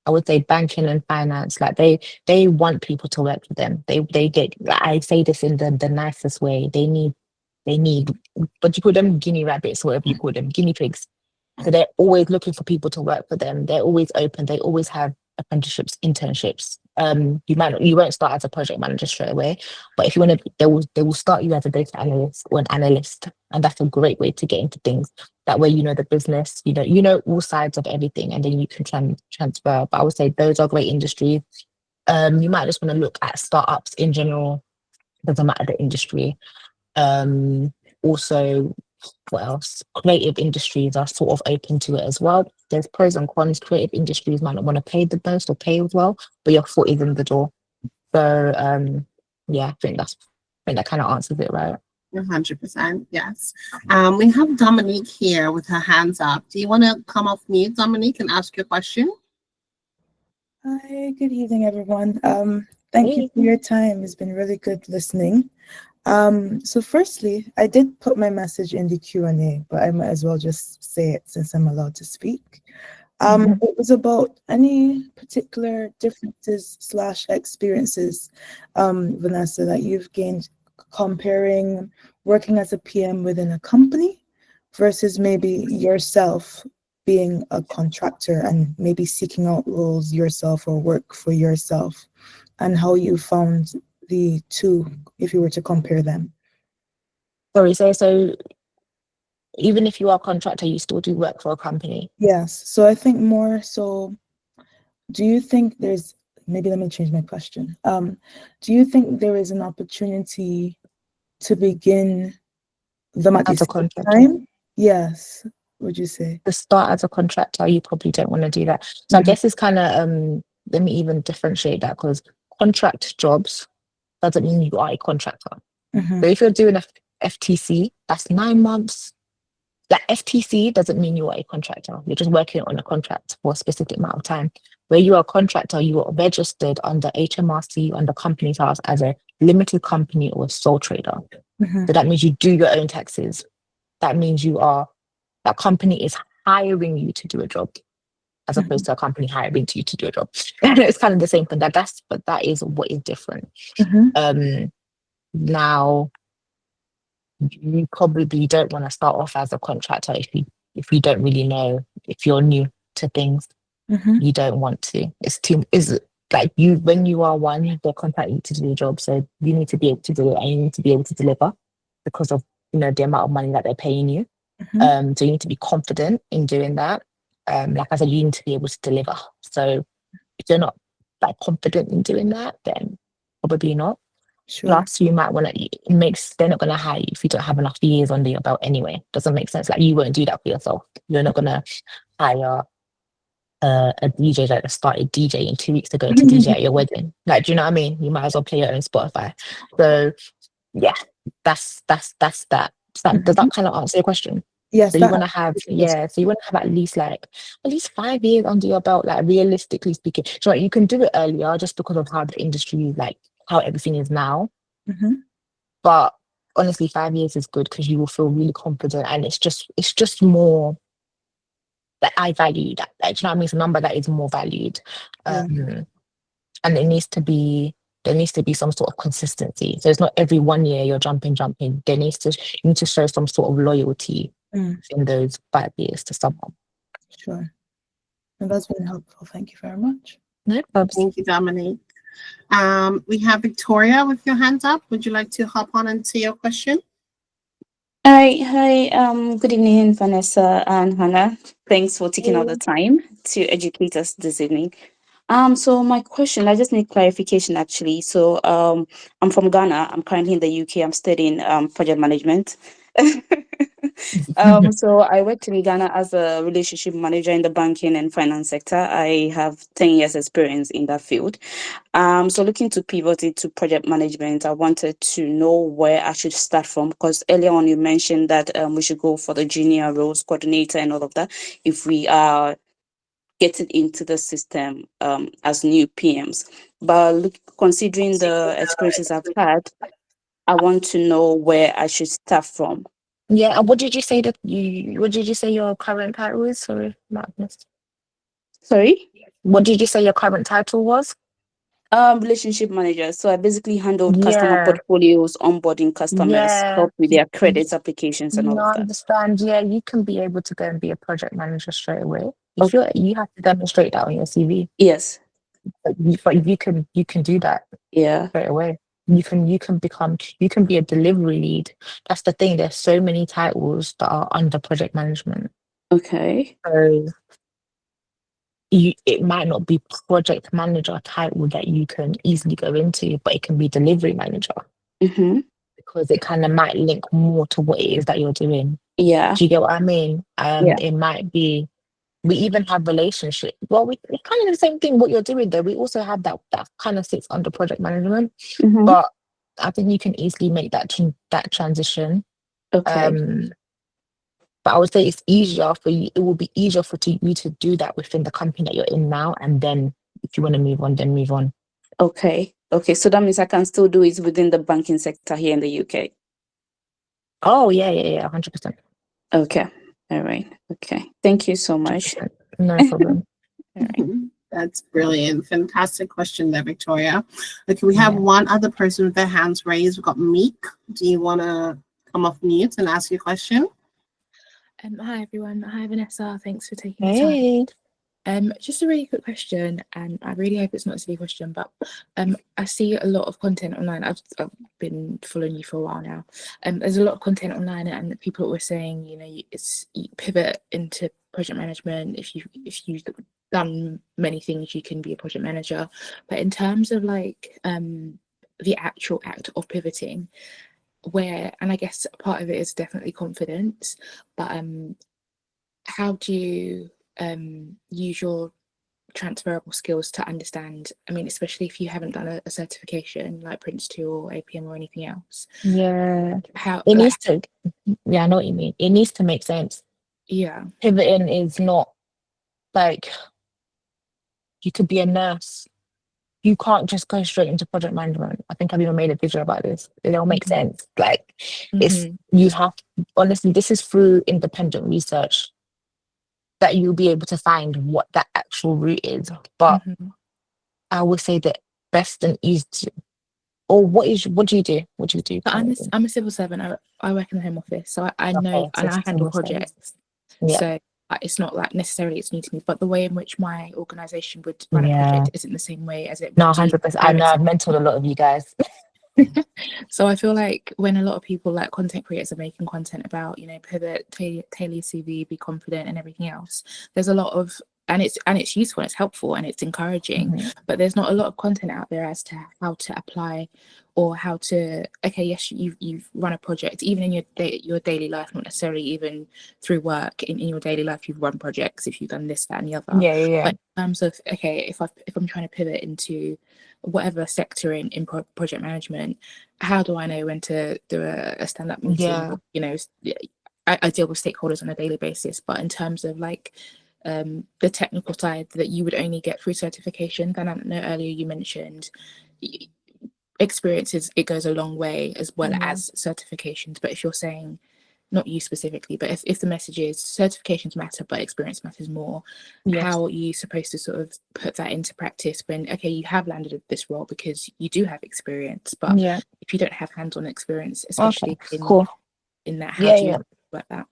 I would say banking and finance, like they want people to work for them. They get, like, I say this in the nicest way. They need, but you call them guinea rabbits, whatever you call them, guinea pigs. So they're always looking for people to work for them. They're always open. They always have apprenticeships, internships. You won't start as a project manager straight away, but if you want to, they will start you as a data analyst or an analyst, and that's a great way to get into things. That way, you know the business, you know all sides of everything, and then you can transfer. But I would say those are great industries. You might just want to look at startups in general. Doesn't matter the industry. Also, what else? Creative industries are sort of open to it as well. There's pros and cons. Creative industries might not want to pay the most or pay as well, but your foot is in the door. So yeah, I think that kind of answers it, right? 100%, yes. We have Dominique here with her hands up. Do you want to come off mute, Dominique, and ask your question? Hi, good evening, everyone. Thank you Hey. for your time. It's been really good listening. So firstly, I did put my message in the Q&A, but I might as well just say it since I'm allowed to speak. It was about any particular differences slash experiences, Vanessa, that you've gained comparing working as a PM within a company versus maybe yourself being a contractor and maybe seeking out roles yourself or work for yourself, and how you found the two if you were to compare them. Sorry, so even if you are a contractor, you still do work for a company. Yes. So I think more so, do you think there's, maybe let me change my question. Do you think there is an opportunity to begin them at the As a same contractor, time? Yes. Would you say? to start as a contractor, you probably don't want to do that. So I Mhm, guess it's kind of let me even differentiate that, because contract jobs doesn't mean you are a contractor. mhm, So if you're doing a FTC, that's 9 months. Like FTC doesn't mean you are a contractor. You're just working on a contract for a specific amount of time. Where you are a contractor, you are registered under HMRC, under Companies House, as a limited company or a sole trader. mhm, So that means you do your own taxes. That means that company is hiring you to do a job, as opposed mhm, to a company hiring you to do a job. It's kind of the same thing. But that is what is different. mhm, Um, Now you probably don't want to start off as a contractor if you don't really know, if you're new to things. mhm, You don't want to. It's too is like you when you are one, they contact you to do the job. So you need to be able to do it, and you need to be able to deliver because of the amount of money that they're paying you. mhm. So you need to be confident in doing that. Like I said, you need to be able to deliver. So if you're not like confident in doing that, then probably not. Sure. Plus, you might want to, they're not going to hire you if you don't have enough years under your belt anyway. Doesn't make sense. Like, you won't do that for yourself. You're not going to hire a DJ that started DJing 2 weeks ago to DJ at your wedding. Like, do you know what I mean? You might as well play your own Spotify. So, yeah, that's that. Does Mhm. that kind of answer your question? Yes, So you that want to have, has. yeah, so you want to have at least 5 years under your belt, like realistically speaking. So like, you can do it earlier just because of how the industry, like how everything is now. Mhm, But honestly, 5 years is good because you will feel really confident, and it's just more that I value that. Like, do you know what I mean? It's a number that is more valued. yeah. Um, and it needs to be there needs to be some sort of consistency. So it's not every 1 year you're jumping. You need to show some sort of loyalty in those 5 years to someone. Sure. And that's been helpful. Thank you very much. No problem. Thank you, Dominique. We have Victoria with your hands up. Would you like to hop on and say your question? Hi. Good evening, Vanessa and Hannah. Thanks for taking all the time to educate us this evening. So my question, I just need clarification actually. So, I'm from Ghana. I'm currently in the UK. I'm studying project management. So I worked in Ghana as a relationship manager in the banking and finance sector. I have 10 years experience in that field. So looking to pivot into project management, I wanted to know where I should start from, because earlier on you mentioned that we should go for the junior roles, coordinator and all of that, if we are getting into the system as new PMs. But considering the experiences I've had, I want to know where I should start from. Yeah, and what did you say your current title is? Sorry, Magnus. Sorry? What did you say your current title was? Relationship manager. So I basically handled customer Yeah. portfolios, onboarding customers, Yeah. help with their credits applications and all I of that. understand. Yeah, you can be able to go and be a project manager straight away. You have to demonstrate that on your CV. Yes. But you can do that Yeah. straight away. You can be a delivery lead. That's the thing. There's so many titles that are under project management. Okay. So it might not be project manager title that you can easily go into, but it can be delivery manager Mm-hmm. because it kind of might link more to what it is that you're doing. Yeah. Do you get what I mean? Yeah. It might be. We even have relationship. Well, it's kind of the same thing what you're doing though. We also have that kind of sits under project management, Mm-hmm. but I think you can easily make that transition. Okay. But I would say it's easier for you. It will be easier for you to do that within the company that you're in now, and then if you want to move on, then move on. Okay. So that means I can still do it within the banking sector here in the UK. Oh yeah, 100%. Okay. All right. Okay. Thank you so much. 100%. No problem. All right. That's brilliant. Fantastic question there, Victoria. Okay, we have one other person with their hands raised. We've got Meek. Do you want to come off mute and ask your question? Hi everyone. Hi Vanessa. Thanks for taking the time. Just a really quick question, and I really hope it's not a silly question, but I see a lot of content online. I've been following you for a while now. There's a lot of content online, and people were saying, you pivot into project management. If you've done many things, you can be a project manager. But in terms of like the actual act of pivoting, and I guess part of it is definitely confidence, but how do you use your transferable skills to understand, I mean, especially if you haven't done a certification like Prince 2 or APM or anything else? Yeah. How it needs to, yeah, I know what you mean. It needs to make sense. Yeah. Pivoting is not like, you could be a nurse. You can't just go straight into project management. I think I've even made a video about this. It don't make sense. Like, you have, honestly, this is through independent research that you'll be able to find what that actual route is. But I would say that best and easy. Or what do you do? What do you do? I'm a civil servant. I work in the Home Office, so I know, and I handle projects. Yeah. So it's not like necessarily it's new to me, but the way in which my organisation would run a project isn't the same way as it. No, 100%. I know I've mentored a lot of you guys. So I feel like when a lot of people, like content creators, are making content about, pivot, tailor your CV, be confident, and everything else, there's a lot of, and it's useful, and it's helpful, and it's encouraging, but there's not a lot of content out there as to how to apply or how to. Okay, yes, you've run a project, even in your daily life, not necessarily even through work. In your daily life, you've run projects if you've done this, that, and the other. Yeah. But in terms of, okay, if I'm trying to pivot into whatever sector in project management, how do I know when to do a stand-up meeting? I deal with stakeholders on a daily basis, but in terms of like the technical side that you would only get through certification, then I know earlier you mentioned experiences, it goes a long way as well as certifications. But if you're saying not you specifically, but if the message is certifications matter, but experience matters more, Yes. how are you supposed to sort of put that into practice when, okay, you have landed at this role because you do have experience, but Yeah. if you don't have hands-on experience, especially Okay. Cool. in that, how Yeah, do you yeah. work that?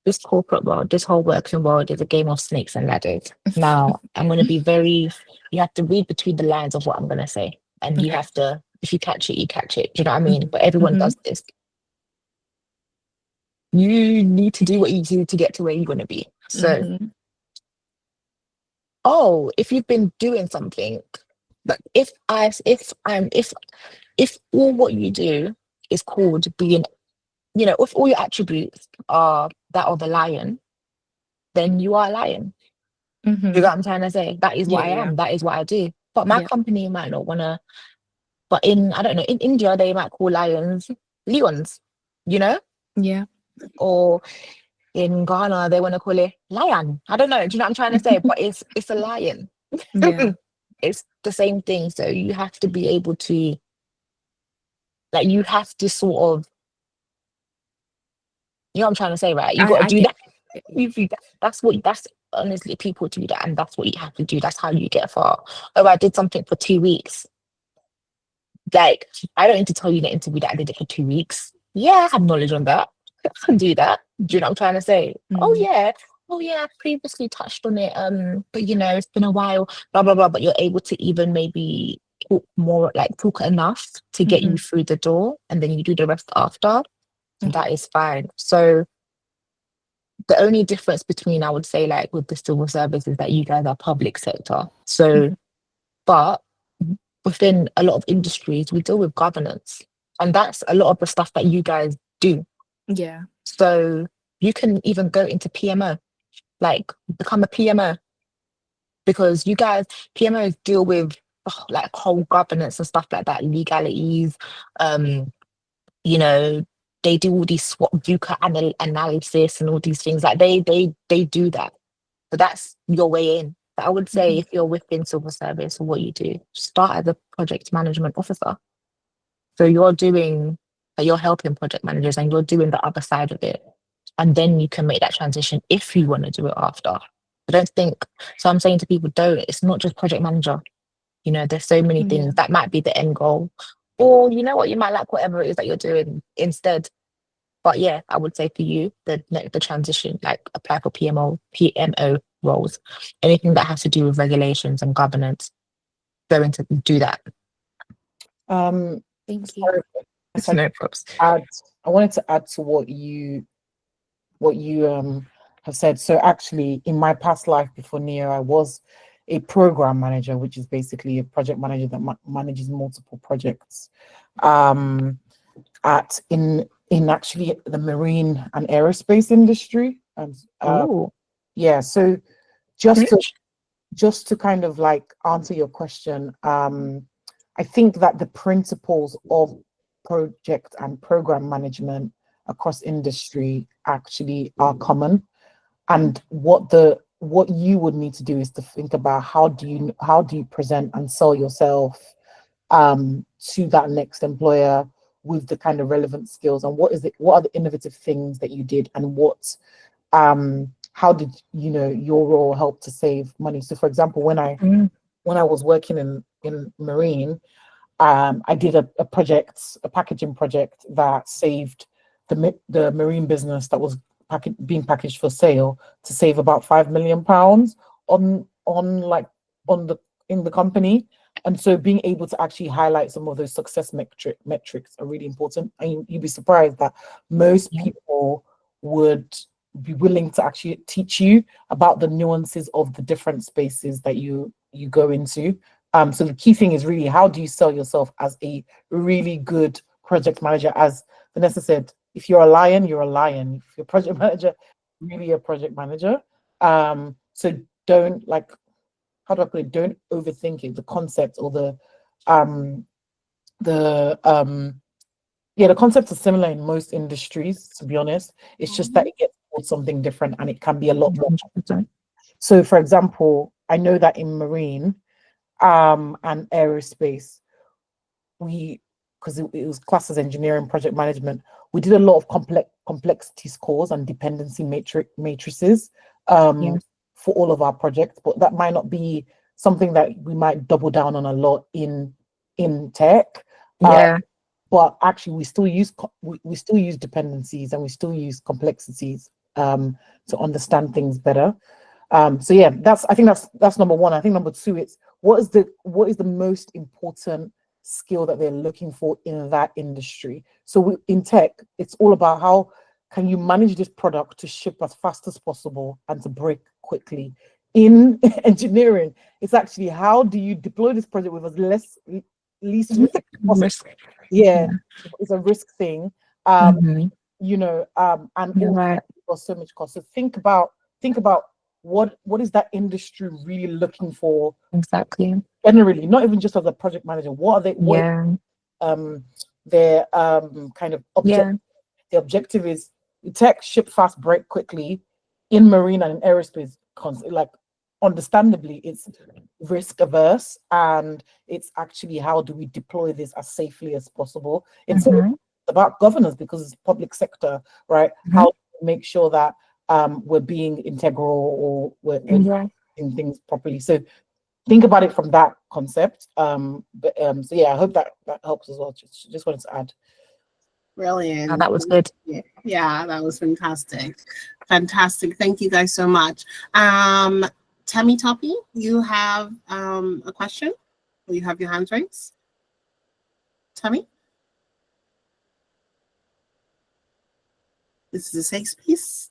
This corporate world, this whole working world is a game of snakes and ladders. Now, I'm going to be very, you have to read between the lines of what I'm going to say. And you Okay. have to, if you catch it, you catch it. Do you know what I mean? But everyone does this. You need to do what you do to get to where you want to be. So, if you've been doing something, but if all what you do is called being, if all your attributes are that of a lion, then you are a lion. You know what I'm trying to say? That is what I am. That is what I do. But my company might not want to, but I don't know, in India, they might call lions leons, Yeah. Or in Ghana, they want to call it lion. I don't know. Do you know what I'm trying to say? But it's a lion. Yeah. It's the same thing. So you have to be able to, like, you have to sort of, you know what I'm trying to say, right? You got to do that. That's honestly, people do that, and that's what you have to do. That's how you get far. Oh, I did something for 2 weeks. Like, I don't need to tell you in the interview that I did it for 2 weeks. Yeah, I have knowledge on that. I can do that. Do you know what I'm trying to say? Oh yeah, I previously touched on it. But it's been a while, blah blah blah. But you're able to even maybe talk enough to get you through the door, and then you do the rest after. And that is fine. So the only difference between, I would say, like with the civil service is that you guys are public sector. So, but within a lot of industries, we deal with governance, and that's a lot of the stuff that you guys do. Yeah. So you can even go into PMO, like become a PMO, because you guys, PMOs deal with like whole governance and stuff like that, legalities, you know, they do all these SWOT VUCA analysis and all these things. Like they do that. So that's your way in. But I would say if you're within civil service, what you do, start as a project management officer. So you're helping project managers and you're doing the other side of it. And then you can make that transition if you want to do it after. I don't think, so I'm saying to people, it's not just project manager. There's so many things that might be the end goal. Or you know what, you might like whatever it is that you're doing instead. But yeah, I would say for you, the transition, like apply for PMO roles, anything that has to do with regulations and governance, going to do that. Thank you. It's no props. I wanted to add to what you have said. So actually, in my past life before NEO, I was a program manager, which is basically a project manager that manages multiple projects. In actually the marine and aerospace industry. Yeah. So just to kind of like answer your question, I think that the principles of project and program management across industry actually are common. And what you would need to do is to think about how do you present and sell yourself to that next employer with the kind of relevant skills, and what are the innovative things that you did, and how did your role help to save money. So for example, when I was working in marine, I did a packaging project that saved the marine business that was being packaged for sale to save about £5 million in the company. And so being able to actually highlight some of those success metrics are really important. And you'd be surprised that most people would be willing to actually teach you about the nuances of the different spaces that you go into. So the key thing is really, how do you sell yourself as a really good project manager? As Vanessa said, if you're a lion, you're a lion. If you're a project manager, really a project manager. So don't how do I put it? Don't overthink it. The concept or the concepts are similar in most industries, to be honest. It's just that it gets called something different and it can be a lot more. So for example, I know that in marine and aerospace, we because it was classed as engineering project management, we did a lot of complexity scores and dependency matrices for all of our projects, but that might not be something that we might double down on a lot in tech. But actually we still use dependencies, and we still use complexities to understand things better. So yeah, I think that's number one. I think number two, it's what is the most important skill that they're looking for in that industry. So in tech, it's all about how can you manage this product to ship as fast as possible and to break quickly. In engineering, it's actually how do you deploy this project with as least risk possible. Yeah, it's a risk thing. And right. for so much cost. So think about what is that industry really looking for Exactly. generally, not even just as a project manager. What are they? Their kind of objective. The objective is tech, ship fast, break quickly. In marine and in aerospace, like understandably, it's risk averse, and it's actually how do we deploy this as safely as possible. It's about governance because it's public sector, right? How do we make sure that we're being integral, or we're doing things properly. So think about it from that concept. So yeah, I hope that helps as well. Just wanted to add. Brilliant. Oh, that was good. Yeah, that was fantastic. Fantastic. Thank you guys so much. Tammy Toppy, you have a question? Or you have your hands raised? Tammy? This is a safe space.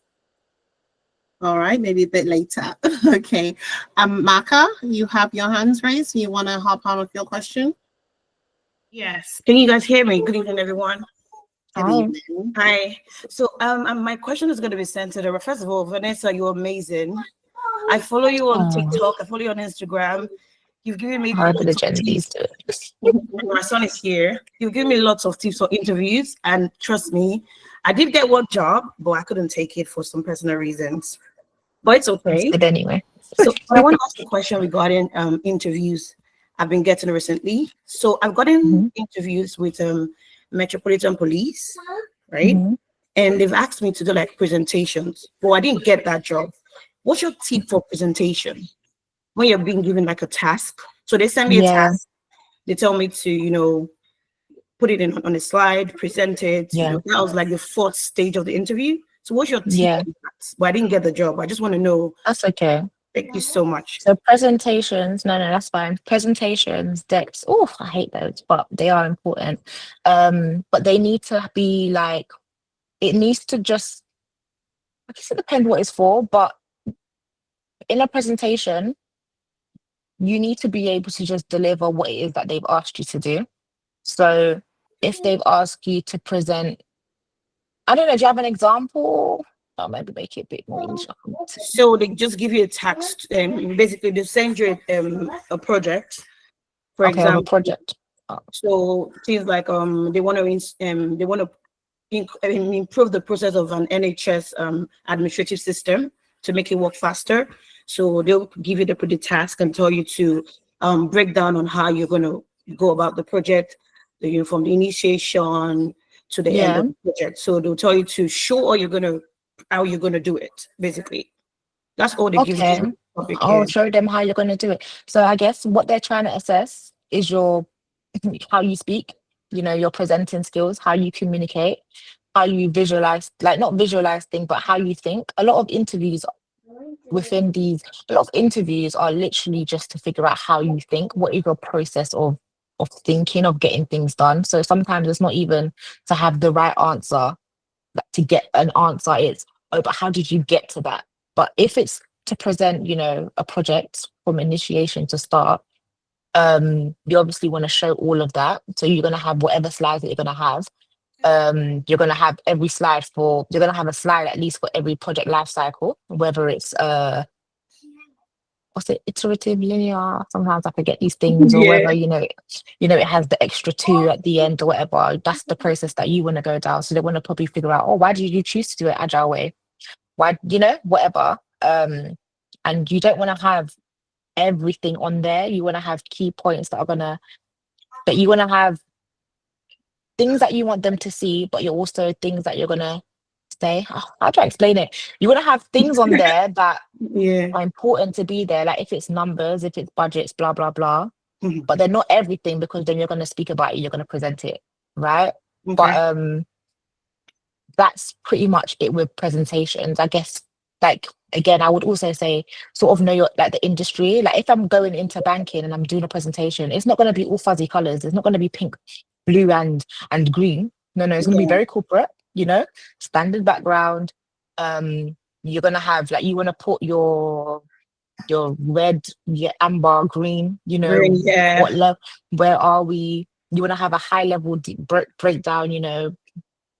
All right, maybe a bit later. Okay. Maka, you have your hands raised. You want to hop on with your question? Yes. Can you guys hear me? Good evening, everyone. Hi. Hi. So my question is going to be centered. First of all, Vanessa, you're amazing. I follow you on TikTok. I follow you on Instagram. You've given me However the Gen Zs do it. My son is here. You've given me lots of tips for interviews, and trust me, I did get one job, but I couldn't take it for some personal reasons. But it's okay. But anyway. So I want to ask a question regarding interviews I've been getting recently. So I've gotten interviews with Metropolitan Police, right? And they've asked me to do like presentations, but I didn't get that job. What's your tip for presentation when you're being given like a task? So they send me a task. They tell me to, put it in on a slide, present it. That was like the fourth stage of the interview. So what's your tip on that? But I didn't get the job. I just want to know. That's okay. Thank you so much. So presentations, no, that's fine. Presentations, decks, I hate those, but they are important. But they need to be like, it needs to just, I guess it depends what it's for, but in a presentation, you need to be able to just deliver what it is that they've asked you to do. So if they've asked you to present, I don't know, do you have an example? Or maybe make it a bit more easier. So they just give you a task, and basically they send you a project, for example. A project. So things like they want to improve the process of an NHS administrative system to make it work faster. So they'll give you the task and tell you to break down on how you're going to go about the project, from the initiation to the end of the project. So they'll tell you to show how you're going to do it, basically. That's all they give you. I'll show them how you're going to do it. So I guess what they're trying to assess is how you speak, your presenting skills, how you communicate, how you visualize, like not visualize things, but how you think. A lot of interviews are literally just to figure out how you think. What is your process of thinking, of getting things done? So sometimes it's not even to have the right answer. To get an answer, it's but how did you get to that? But if it's to present, a project from initiation to start, you obviously want to show all of that. So you're going to have whatever slides that you're going to have. You're going to have you're going to have a slide at least for every project life cycle, whether it's what's it, iterative, linear, sometimes I forget these things, or whether it has the extra 2 at the end or whatever. That's the process that you want to go down. So they want to probably figure out, why did you choose to do it agile way? Why, whatever. And you don't want to have everything on there. You want to have key points that you want to have things that you want them to see, but you're also things that you're gonna say. How do I explain it? You're gonna have things on there that Yeah. are important to be there, like if it's numbers, if it's budgets, blah blah blah. Mhm. But they're not everything, because then you're gonna speak about it, you're gonna present it, right? But Okay. that's pretty much it with presentations, I guess. Like, again, I would also say sort of know your, like, the industry. Like, if I'm going into banking and I'm doing a presentation, it's not going to be all fuzzy colors. It's not going to be pink, blue, and green. No, it's going to be Yeah. very corporate, standard background. You're going to have, like, you want to put your red, amber, green, Green, yeah. what level, where are we? You want to have a high level deep breakdown,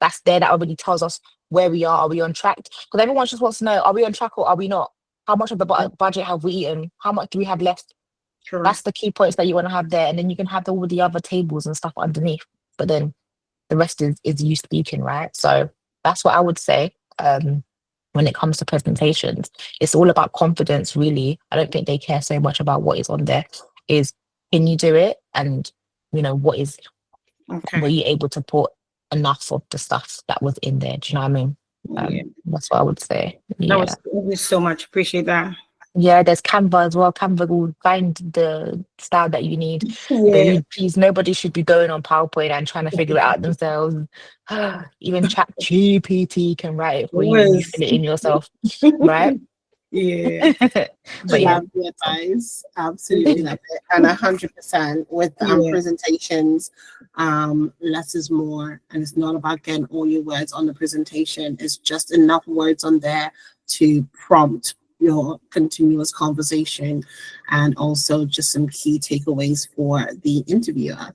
that's there, that already tells us where we are we on track? Because everyone just wants to know, are we on track or are we not? How much of the budget have we eaten? How much do we have left? Sure. That's the key points that you want to have there, and then you can have all the other tables and stuff underneath, but then the rest is you speaking, right? So that's what I would say. When it comes to presentations, it's all about confidence, really. I don't think they care so much about what is on there. Is, can you do it? And what were you able to put enough of the stuff that was in there? Do you know what I mean? Yeah. That's what I would say. That was, thank you so much. Appreciate that. Yeah, there's Canva as well. Canva will find the style that you need. Yeah. Please, nobody should be going on PowerPoint and trying to figure it out themselves. Even ChatGPT can write it for you, and you fill it in yourself, right? Yeah. But yeah, Love the advice. Absolutely love it. And 100% with Yeah. presentations, less is more. And it's not about getting all your words on the presentation. It's just enough words on there to prompt your continuous conversation, and also just some key takeaways for the interviewer.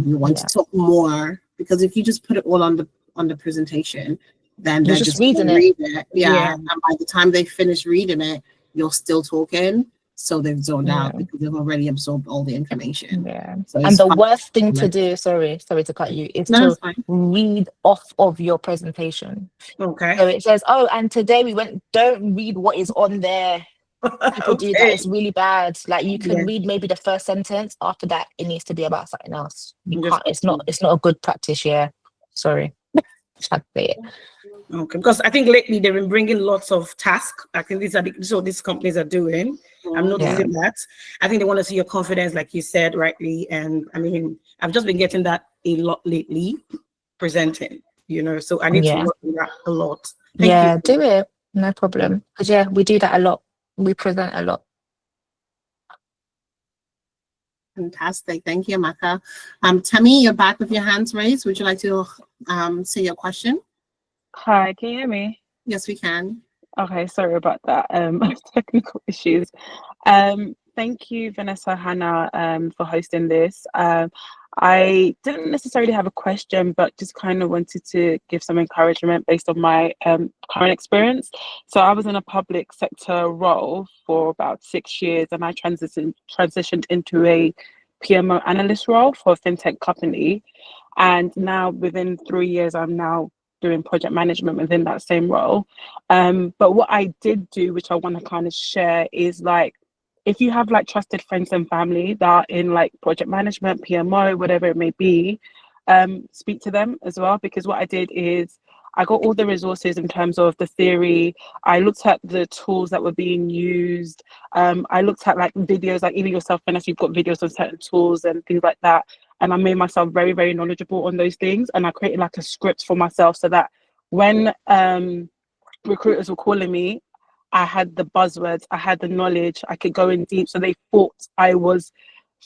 You want to talk more, because if you just put it all on the presentation, then you're they're just just reading read it. it. Yeah. And by the time they finish reading it, you're still talking. So they've zoned out because they've already absorbed all the information. Yeah. So And the worst thing to do, sorry to cut you, is to read off of your presentation. Okay. So it says, oh, and today we don't read what is on there. People do that. It's really bad. Like, you can read maybe the first sentence. After that, it needs to be about something else. You can't. It's not a good practice. Yeah. Sorry. I'd say it. Okay, because I think lately they've been bringing lots of tasks. I think these companies are doing. I'm noticing that. I think they want to see your confidence, like you said rightly. And I mean, I've just been getting that a lot lately, presenting. So I need to work on that a lot. Thank you. Do it. No problem. Because we do that a lot. We present a lot. Fantastic. Thank you, Amaka. Tammy, you're back with your hands raised. Would you like to say your question? Hi, can you hear me? Yes, we can. Okay, sorry about that. Technical issues. Thank you, Vanessa, Hannah, for hosting this. I didn't necessarily have a question, but just kind of wanted to give some encouragement based on my current experience. So I was in a public sector role for about 6 years, and I transitioned into a PMO analyst role for a fintech company. And now within 3 years, I'm now doing project management within that same role. But what I did do, which I want to kind of share, is like, if you have like trusted friends and family that are in like project management, PMO, whatever it may be, speak to them as well. Because what I did is I got all the resources in terms of the theory. I looked at the tools that were being used. I looked at like videos, like even yourself, Vanessa, you've got videos on certain tools and things like that. And I made myself very, very knowledgeable on those things. And I created like a script for myself so that when recruiters were calling me, I had the buzzwords, I had the knowledge, I could go in deep. So they thought I was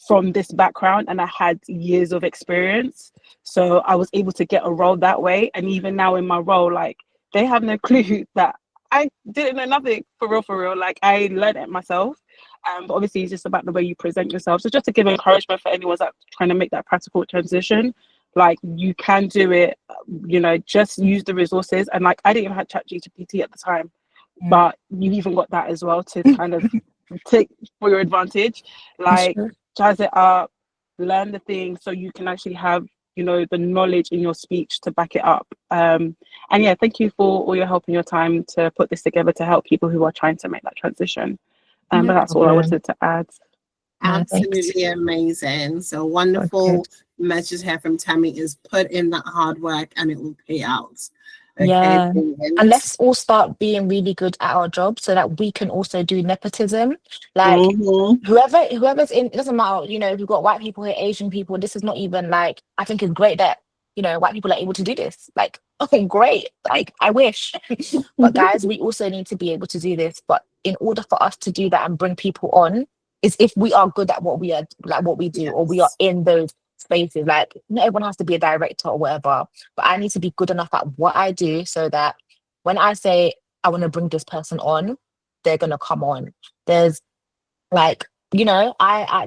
from this background and I had years of experience. So I was able to get a role that way. And even now in my role, like, they have no clue that I didn't know nothing, for real. Like, I learned it myself. But obviously it's just about the way you present yourself. So just to give encouragement for anyone that's trying to make that practical transition, like, you can do it, just use the resources. And like, I didn't even have ChatGPT at the time, but you've even got that as well to kind of take for your advantage. Like, jazz it up, learn the thing so you can actually have, the knowledge in your speech to back it up. And yeah, thank you for all your help and your time to put this together to help people who are trying to make that transition. But that's all I wanted to add. Absolutely amazing. So wonderful message here from Tammy is put in that hard work and it will pay out. Okay, yeah. brilliant. And let's all start being really good at our job so that we can also do nepotism. Like whoever's in, it doesn't matter, you know, if you've got white people here, Asian people, this is not even like, I think it's great that, you know, white people are able to do this. Like, oh, great. Like, I wish. But guys, we also need to be able to do this. But in order for us to do that and bring people on, is if we are good at what we are, like what we do, or we are in those spaces. Like, not everyone has to be a director or whatever, but I need to be good enough at what I do so that when I say I want to bring this person on, they're gonna come on. There's like, you know,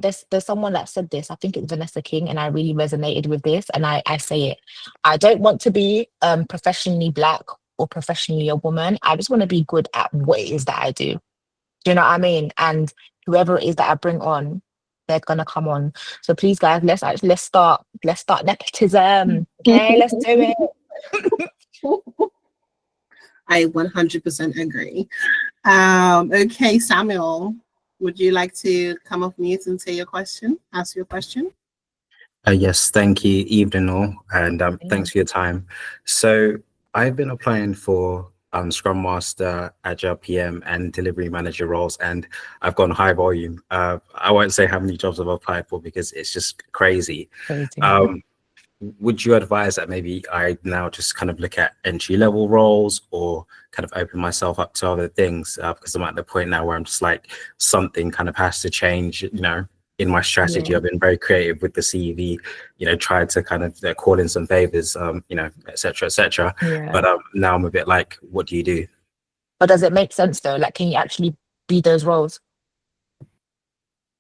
there's someone that said this, I think it's Vanessa King, and I really resonated with this, and I say it. I don't want to be professionally black or professionally a woman. I just want to be good at what it is that I do. Do you know what I mean? And whoever it is that I bring on, they're gonna come on. So please, guys, let's start nepotism. Okay, let's do it. I 100% agree. Okay, Samuel, would you like to come off mute and say your question? Ask your question. Yes, thank you, evening all, and thanks for your time. So I've been applying for Scrum Master, Agile PM, and Delivery Manager roles, and I've gone high volume. I won't say how many jobs I've applied for because it's just crazy. Would you advise that maybe I now just kind of look at entry-level roles or kind of open myself up to other things? Because I'm at the point now where I'm just like, something kind of has to change, you know, in my strategy. I've been very creative with the CV, you know, tried to kind of call in some favors, you know, et cetera, et cetera. But now I'm a bit like, what do you do? But does it make sense though? Like, can you actually be those roles?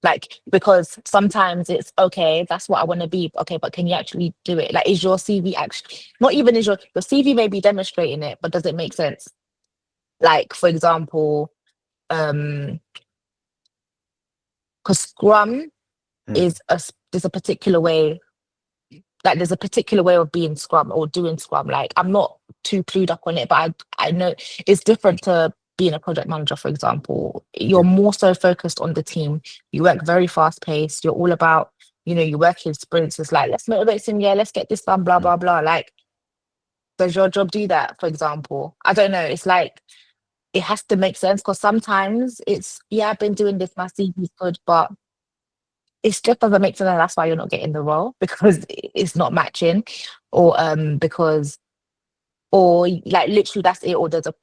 Like, because sometimes it's okay, that's what I want to be. Okay, but can you actually do it? Like, is your CV actually, not even is your CV may be demonstrating it, but does it make sense? Like, for example, because Scrum is there's a particular way, like there's a particular way of being Scrum or doing Scrum. Like, I'm not too clued up on it, but I know it's different to being a project manager, for example. You're more so focused on the team. You work very fast paced. You're all about, you know, you work in sprints. It's like, let's motivate him. Yeah, let's get this done, blah, blah, blah. Like, does your job do that, for example? I don't know. It's like, it has to make sense because sometimes it's, yeah, I've been doing this, my CV's good, but it's just doesn't make sense, and that's why you're not getting the role, because it's not matching, or because, or like literally that's it, or there's a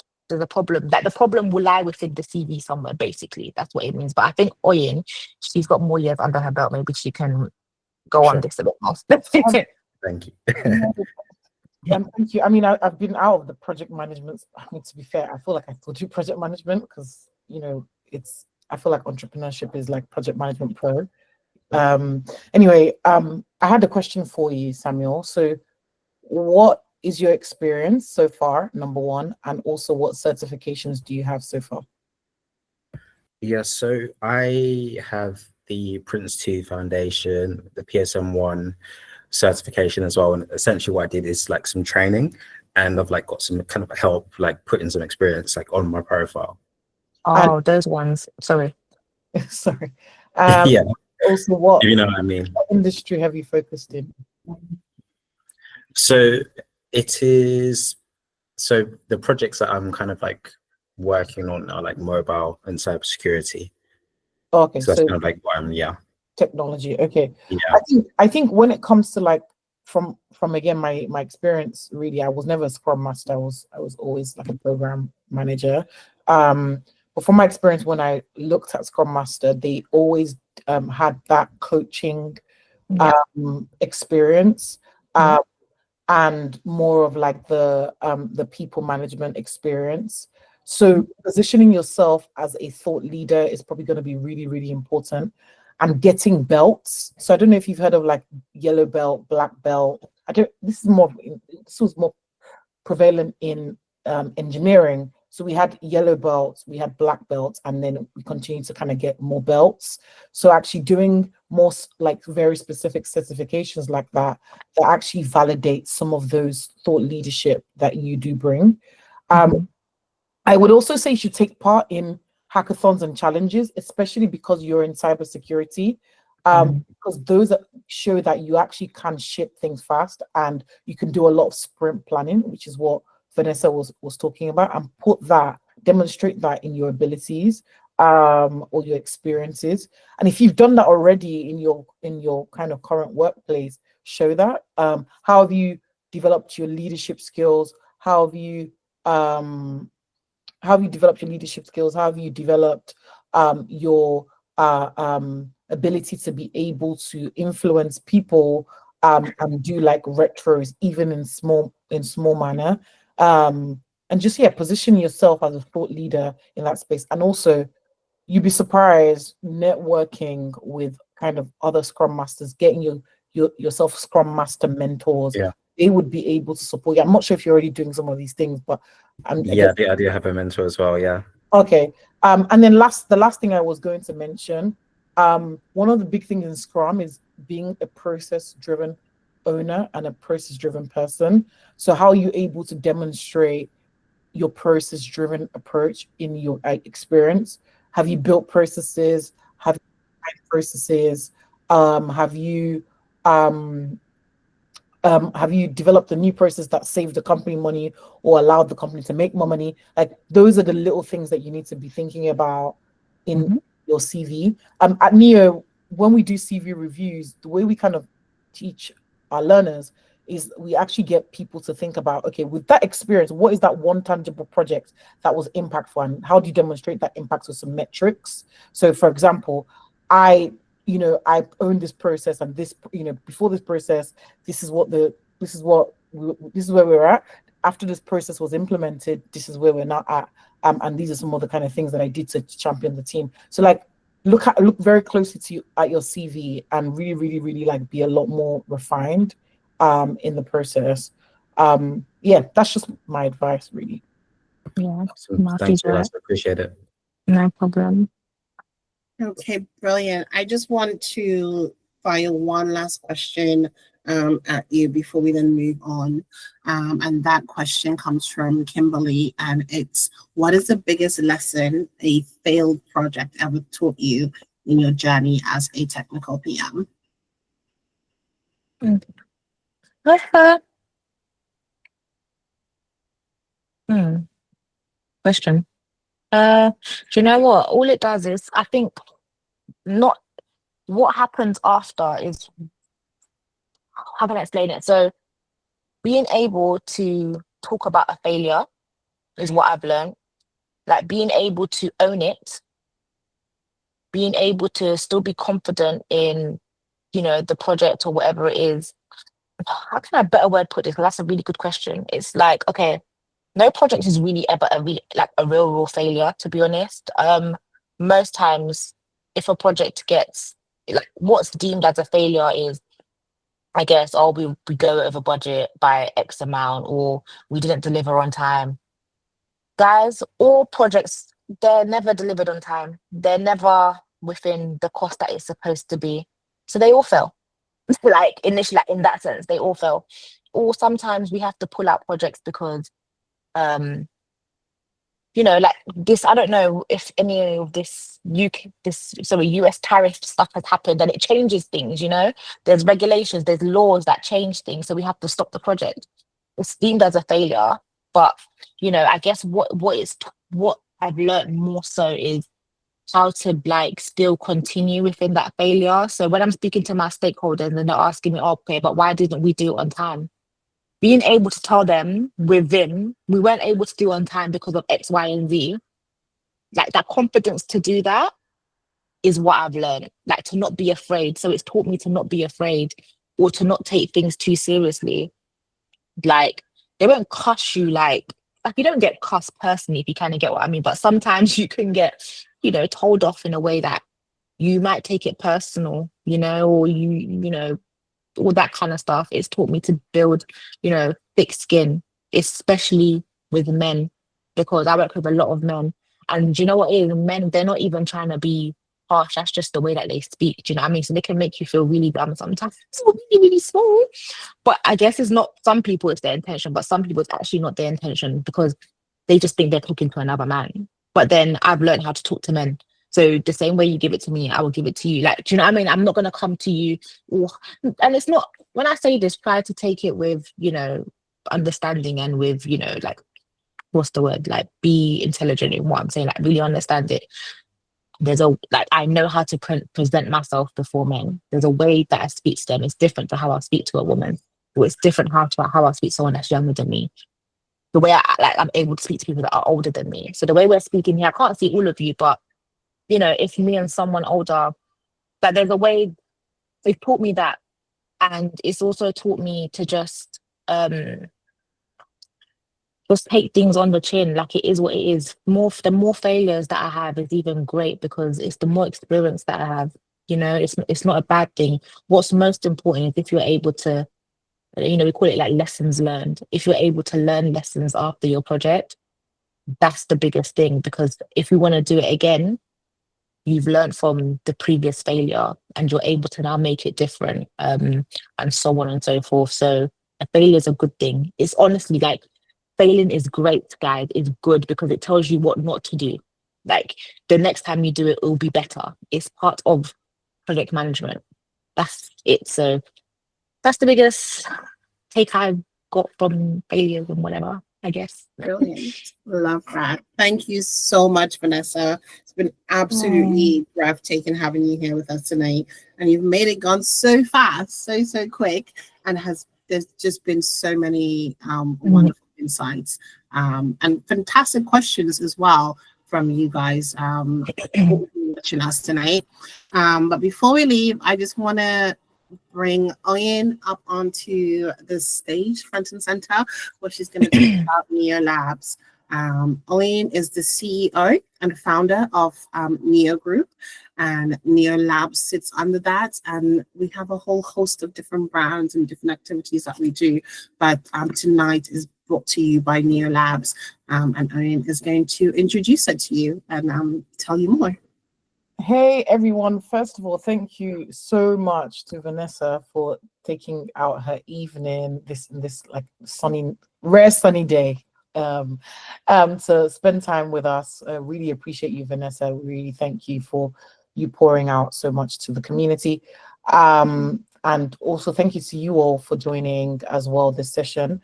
problem. Like, the problem will lie within the CV somewhere, basically. That's what it means. But I think Oyin, she's got more years under her belt. Maybe she can go on this a bit more. Thank you. Thank you. I mean, I've been out of the project management. I mean, to be fair, I feel like I still do project management because, you know, I feel like entrepreneurship is like project management pro. Anyway, I had a question for you, Samuel. So what is your experience so far, number one, and also what certifications do you have so far? Yeah, so I have the Prince 2 Foundation, the PSM1 certification as well, and essentially what I did is like some training, and I've like got some kind of help, like putting some experience like on my profile. Oh, those ones. Sorry. Sorry. Yeah. Also, what, you know what I mean? What industry have you focused in? So it is, so the projects that I'm kind of like working on are like mobile and cybersecurity. Okay, so that's kind of like what I'm, technology. Okay. Yeah. I think when it comes to like from again my experience, really, I was never a Scrum Master. I was always like a program manager. But from my experience, when I looked at Scrum Master, they always had that coaching experience, and more of like the people management experience. So positioning yourself as a thought leader is probably going to be really, really important. And getting belts. So I don't know if you've heard of like yellow belt, black belt. This was more prevalent in engineering. So we had yellow belts, we had black belts, and then we continued to kind of get more belts. So actually doing more like very specific certifications like that actually validate some of those thought leadership that you do bring. I would also say you should take part in hackathons and challenges, especially because you're in cybersecurity, because those show that you actually can ship things fast and you can do a lot of sprint planning, which is what Vanessa was talking about, and demonstrate that in your abilities or your experiences. And if you've done that already in your kind of current workplace, show that. How have you developed your leadership skills? How have you developed your leadership skills? How have you developed your ability to be able to influence people and do like retros even in small manner, and just position yourself as a thought leader in that space. And also, you'd be surprised networking with kind of other Scrum Masters, getting yourself Scrum Master mentors. Yeah. They would be able to support you. I'm not sure if you're already doing some of these things, but I do have a mentor as well. Yeah. Okay. And then the last thing I was going to mention, one of the big things in Scrum is being a process-driven owner and a process-driven person. So how are you able to demonstrate your process-driven approach in your experience? Have you built processes? Have you defined processes? Have you developed a new process that saved the company money or allowed the company to make more money? Like, those are the little things that you need to be thinking about in your CV. At Neo, when we do CV reviews, the way we kind of teach our learners is we actually get people to think about, okay, with that experience, what is that one tangible project that was impactful, and how do you demonstrate that impact with some metrics? So, for example, I own this process, and this, before this process, this is where we're at. After this process was implemented, this is where we're now at. And these are some of the kind of things that I did to champion the team. So like, look very closely at your CV and really, really, really like be a lot more refined in the process. That's just my advice, really. Yeah. Awesome. Thanks, Vanessa. Appreciate it. No problem. Okay, brilliant. I just want to fire one last question at you before we then move on. And that question comes from Kimberly, and it's, what is the biggest lesson a failed project ever taught you in your journey as a technical PM? Question. Do you know what? All it does is, I think, not what happens after is, how can I explain it? So being able to talk about a failure is what I've learned. Like, being able to own it, being able to still be confident in, the project or whatever it is. How can I better word put this? Because that's a really good question. It's like, okay, no project is really ever a real failure, to be honest. Most times, if a project gets, like, what's deemed as a failure is, I guess, we go over budget by X amount, or we didn't deliver on time. Guys, all projects, they're never delivered on time. They're never within the cost that it's supposed to be. So they all fail. Like, initially, like, in that sense, they all fail. Or sometimes we have to pull out projects because like this, I don't know if any of this US tariff stuff has happened, and it changes things, there's regulations, there's laws that change things, so we have to stop the project. It's deemed as a failure, but I guess what I've learned more so is how to like still continue within that failure. So when I'm speaking to my stakeholders and they're asking me, okay, but why didn't we do it on time? Being able to tell them we weren't able to do on time because of X, Y, and Z, like that confidence to do that is what I've learned, like to not be afraid. So it's taught me to not be afraid or to not take things too seriously. Like, they won't cuss you like you don't get cussed personally, if you kind of get what I mean, but sometimes you can get, told off in a way that you might take it personal, or all that kind of stuff. It's taught me to build, thick skin, especially with men, because I work with a lot of men. And you know what is, men, they're not even trying to be harsh. That's just the way that they speak. Do you know what I mean? So they can make you feel really dumb sometimes. It's really, really small. But I guess it's not, some people it's their intention, but some people it's actually not their intention, because they just think they're talking to another man. but then I've learned how to talk to men. So the same way you give it to me, I will give it to you. Like, do you know what I mean? I'm not gonna come to you, and it's not, when I say this, try to take it with, you know, understanding, and with, you know, like, what's the word? Like, be intelligent in what I'm saying, like really understand it. There's a, like, I know how to present myself before men. There's a way that I speak to them. It's different to how I speak to a woman. Or it's different how I speak to someone that's younger than me. The way I'm able to speak to people that are older than me. So the way we're speaking here, I can't see all of you, but you know, if me and someone older, that there's a way, they've taught me that. And it's also taught me to just take things on the chin, like it is what it is. The more failures that I have is even great, because it's the more experience that I have. You know, it's not a bad thing. What's most important is if you're able to, you know, we call it like lessons learned. If you're able to learn lessons after your project, that's the biggest thing, because if you want to do it again, you've learned from the previous failure and you're able to now make it different, and so on and so forth. So a failure is a good thing. It's honestly like, failing is great, guys. It's good because it tells you what not to do. Like, the next time you do it, it'll be better. It's part of project management. That's it. So that's the biggest take I've got from failures and whatever, I guess. Brilliant. Love that. Thank you so much, Vanessa. It's been absolutely breathtaking having you here with us tonight. And you've made it gone so fast, so quick. And there's just been so many wonderful insights and fantastic questions as well from you guys watching us tonight. But before we leave, I just want to bring Oyin up onto the stage, front and center, where she's going to talk about Neo Labs. Oyin is the CEO and founder of Neo Group, and Neo Labs sits under that. And we have a whole host of different brands and different activities that we do. But tonight is brought to you by Neo Labs, and Oyin is going to introduce it to you and tell you more. Hey everyone, first of all, thank you so much to Vanessa for taking out her evening this like rare sunny day to spend time with us. I really appreciate you, Vanessa. Really thank you for you pouring out so much to the community. And also thank you to you all for joining as well this session.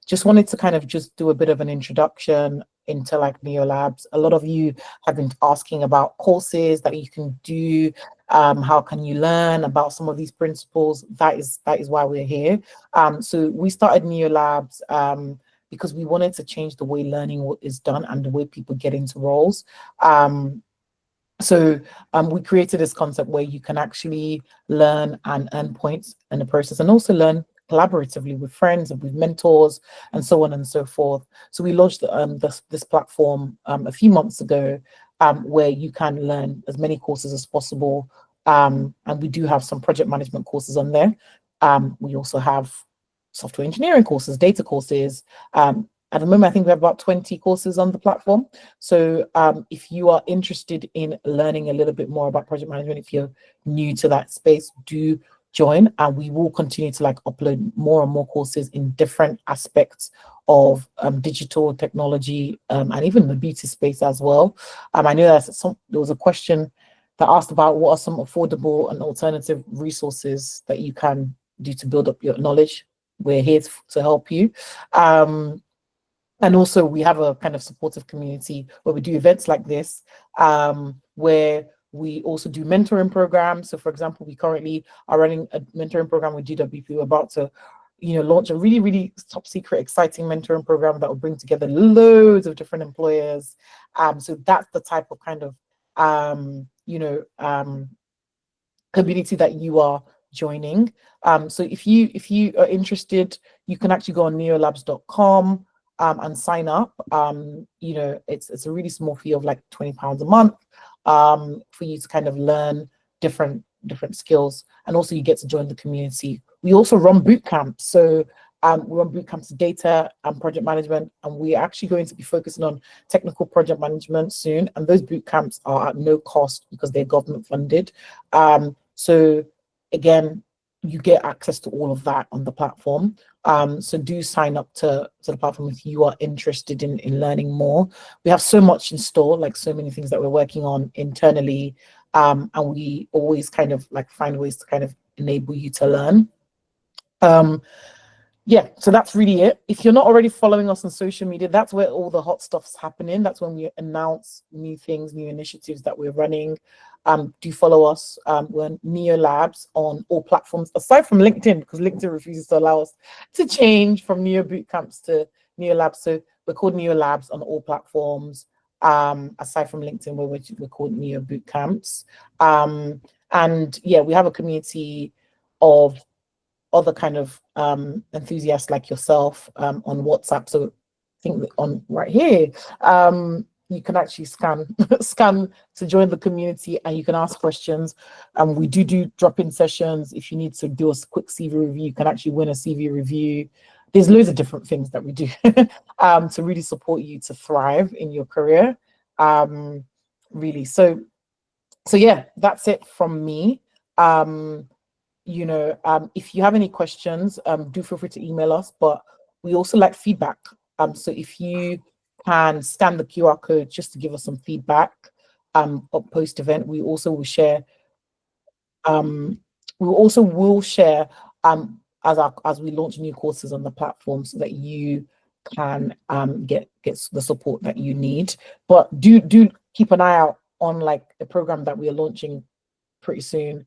Just wanted to kind of just do a bit of an introduction into like Neo Labs. A lot of you have been asking about courses that you can do. How can you learn about some of these principles? That is why we're here. So we started Neo Labs because we wanted to change the way learning is done and the way people get into roles. So we created this concept where you can actually learn and earn points in the process, and also learn collaboratively with friends and with mentors and so on and so forth. So we launched this platform a few months ago, where you can learn as many courses as possible. And we do have some project management courses on there. We also have software engineering courses, data courses. At the moment, I think we have about 20 courses on the platform. So if you are interested in learning a little bit more about project management, if you're new to that space, do join, and we will continue to like upload more and more courses in different aspects of digital technology, and even the beauty space as well. I know there was a question that asked about what are some affordable and alternative resources that you can do to build up your knowledge. We're here to help you. And also we have a kind of supportive community where we do events like this, where we also do mentoring programs. So for example, we currently are running a mentoring program with GWP. We're about to, launch a really, really top secret, exciting mentoring program that will bring together loads of different employers. So that's the type of kind of, community that you are joining. So if you are interested, you can actually go on neolabs.com and sign up. It's a really small fee of like £20 a month for you to kind of learn different skills, and also you get to join the community. We also run boot camps. So we run boot camps, data and project management, and we're actually going to be focusing on technical project management soon. And those boot camps are at no cost because they're government funded. So again, you get access to all of that on the platform. So do sign up to the platform if you are interested in learning more. We have so much in store, like so many things that we're working on internally, and we always kind of like find ways to kind of enable you to learn. Yeah, so that's really it. If you're not already following us on social media, that's where all the hot stuff's happening. That's when we announce new things, new initiatives that we're running. Do follow us. We're Neo Labs on all platforms, aside from LinkedIn, because LinkedIn refuses to allow us to change from Neo Bootcamps to Neo Labs. So we're called Neo Labs on all platforms. Aside from LinkedIn, where we're called Neo Bootcamps. And yeah, we have a community of other kind of enthusiasts like yourself on WhatsApp. So I think on right here, you can actually scan to join the community, and you can ask questions. We do drop-in sessions. If you need to do a quick CV review, you can actually win a CV review. There's loads of different things that we do to really support you to thrive in your career. Really. So yeah, that's it from me. If you have any questions, do feel free to email us, but we also like feedback. So if you can scan the QR code just to give us some feedback post event, we also will share as we launch new courses on the platform, so that you can get the support that you need. But do keep an eye out on like the program that we are launching pretty soon,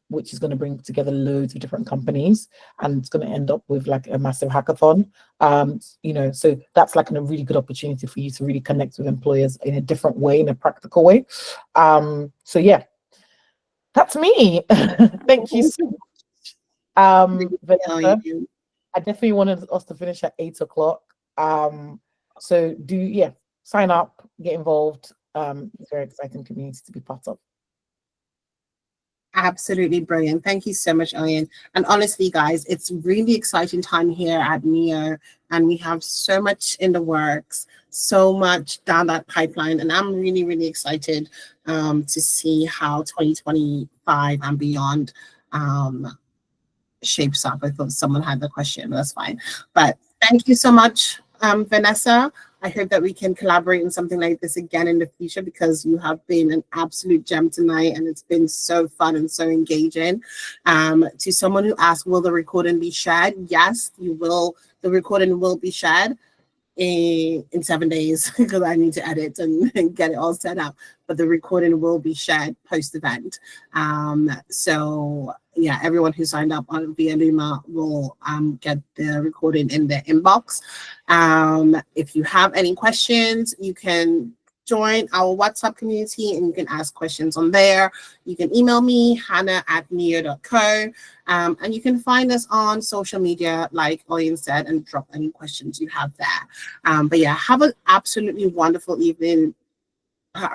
which is going to bring together loads of different companies, and it's going to end up with like a massive hackathon. So that's like a really good opportunity for you to really connect with employers in a different way, in a practical way. So yeah, that's me. Thank you so much. Vanessa, I definitely wanted us to finish at 8 o'clock. So sign up, get involved. It's a very exciting community to be part of. Absolutely brilliant. Thank you so much, Owen. And honestly, guys, it's really exciting time here at Neo, and we have so much in the works, so much down that pipeline, and I'm really, really excited to see how 2025 and beyond shapes up. I thought someone had the question, that's fine. But thank you so much, Vanessa. I hope that we can collaborate on something like this again in the future, because you have been an absolute gem tonight, and it's been so fun and so engaging. To someone who asked, will the recording be shared? Yes, you will. The recording will be shared in 7 days, because I need to edit and get it all set up. But the recording will be shared post-event. So yeah, everyone who signed up via Luma will get the recording in their inbox. If you have any questions, you can join our WhatsApp community and you can ask questions on there. You can email me, hannah@neo.co, and you can find us on social media, like Oyen said, and drop any questions you have there. But yeah, have an absolutely wonderful evening.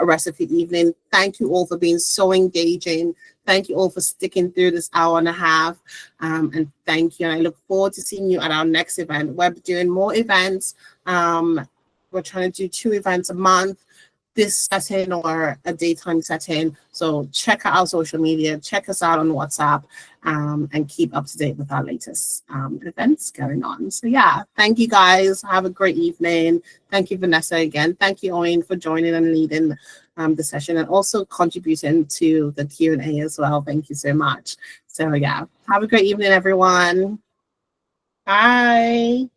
Rest of the evening. Thank you all for being so engaging. Thank you all for sticking through this hour and a half. And thank you. And I look forward to seeing you at our next event. We're doing more events. We're trying to do 2 events a month, this setting or a daytime setting. So check out our social media, check us out on WhatsApp, and keep up to date with our latest events going on. So yeah, thank you guys. Have a great evening. Thank you, Vanessa, again. Thank you, Owen, for joining and leading the session, and also contributing to the Q&A as well. Thank you so much. So yeah, have a great evening, everyone. Bye.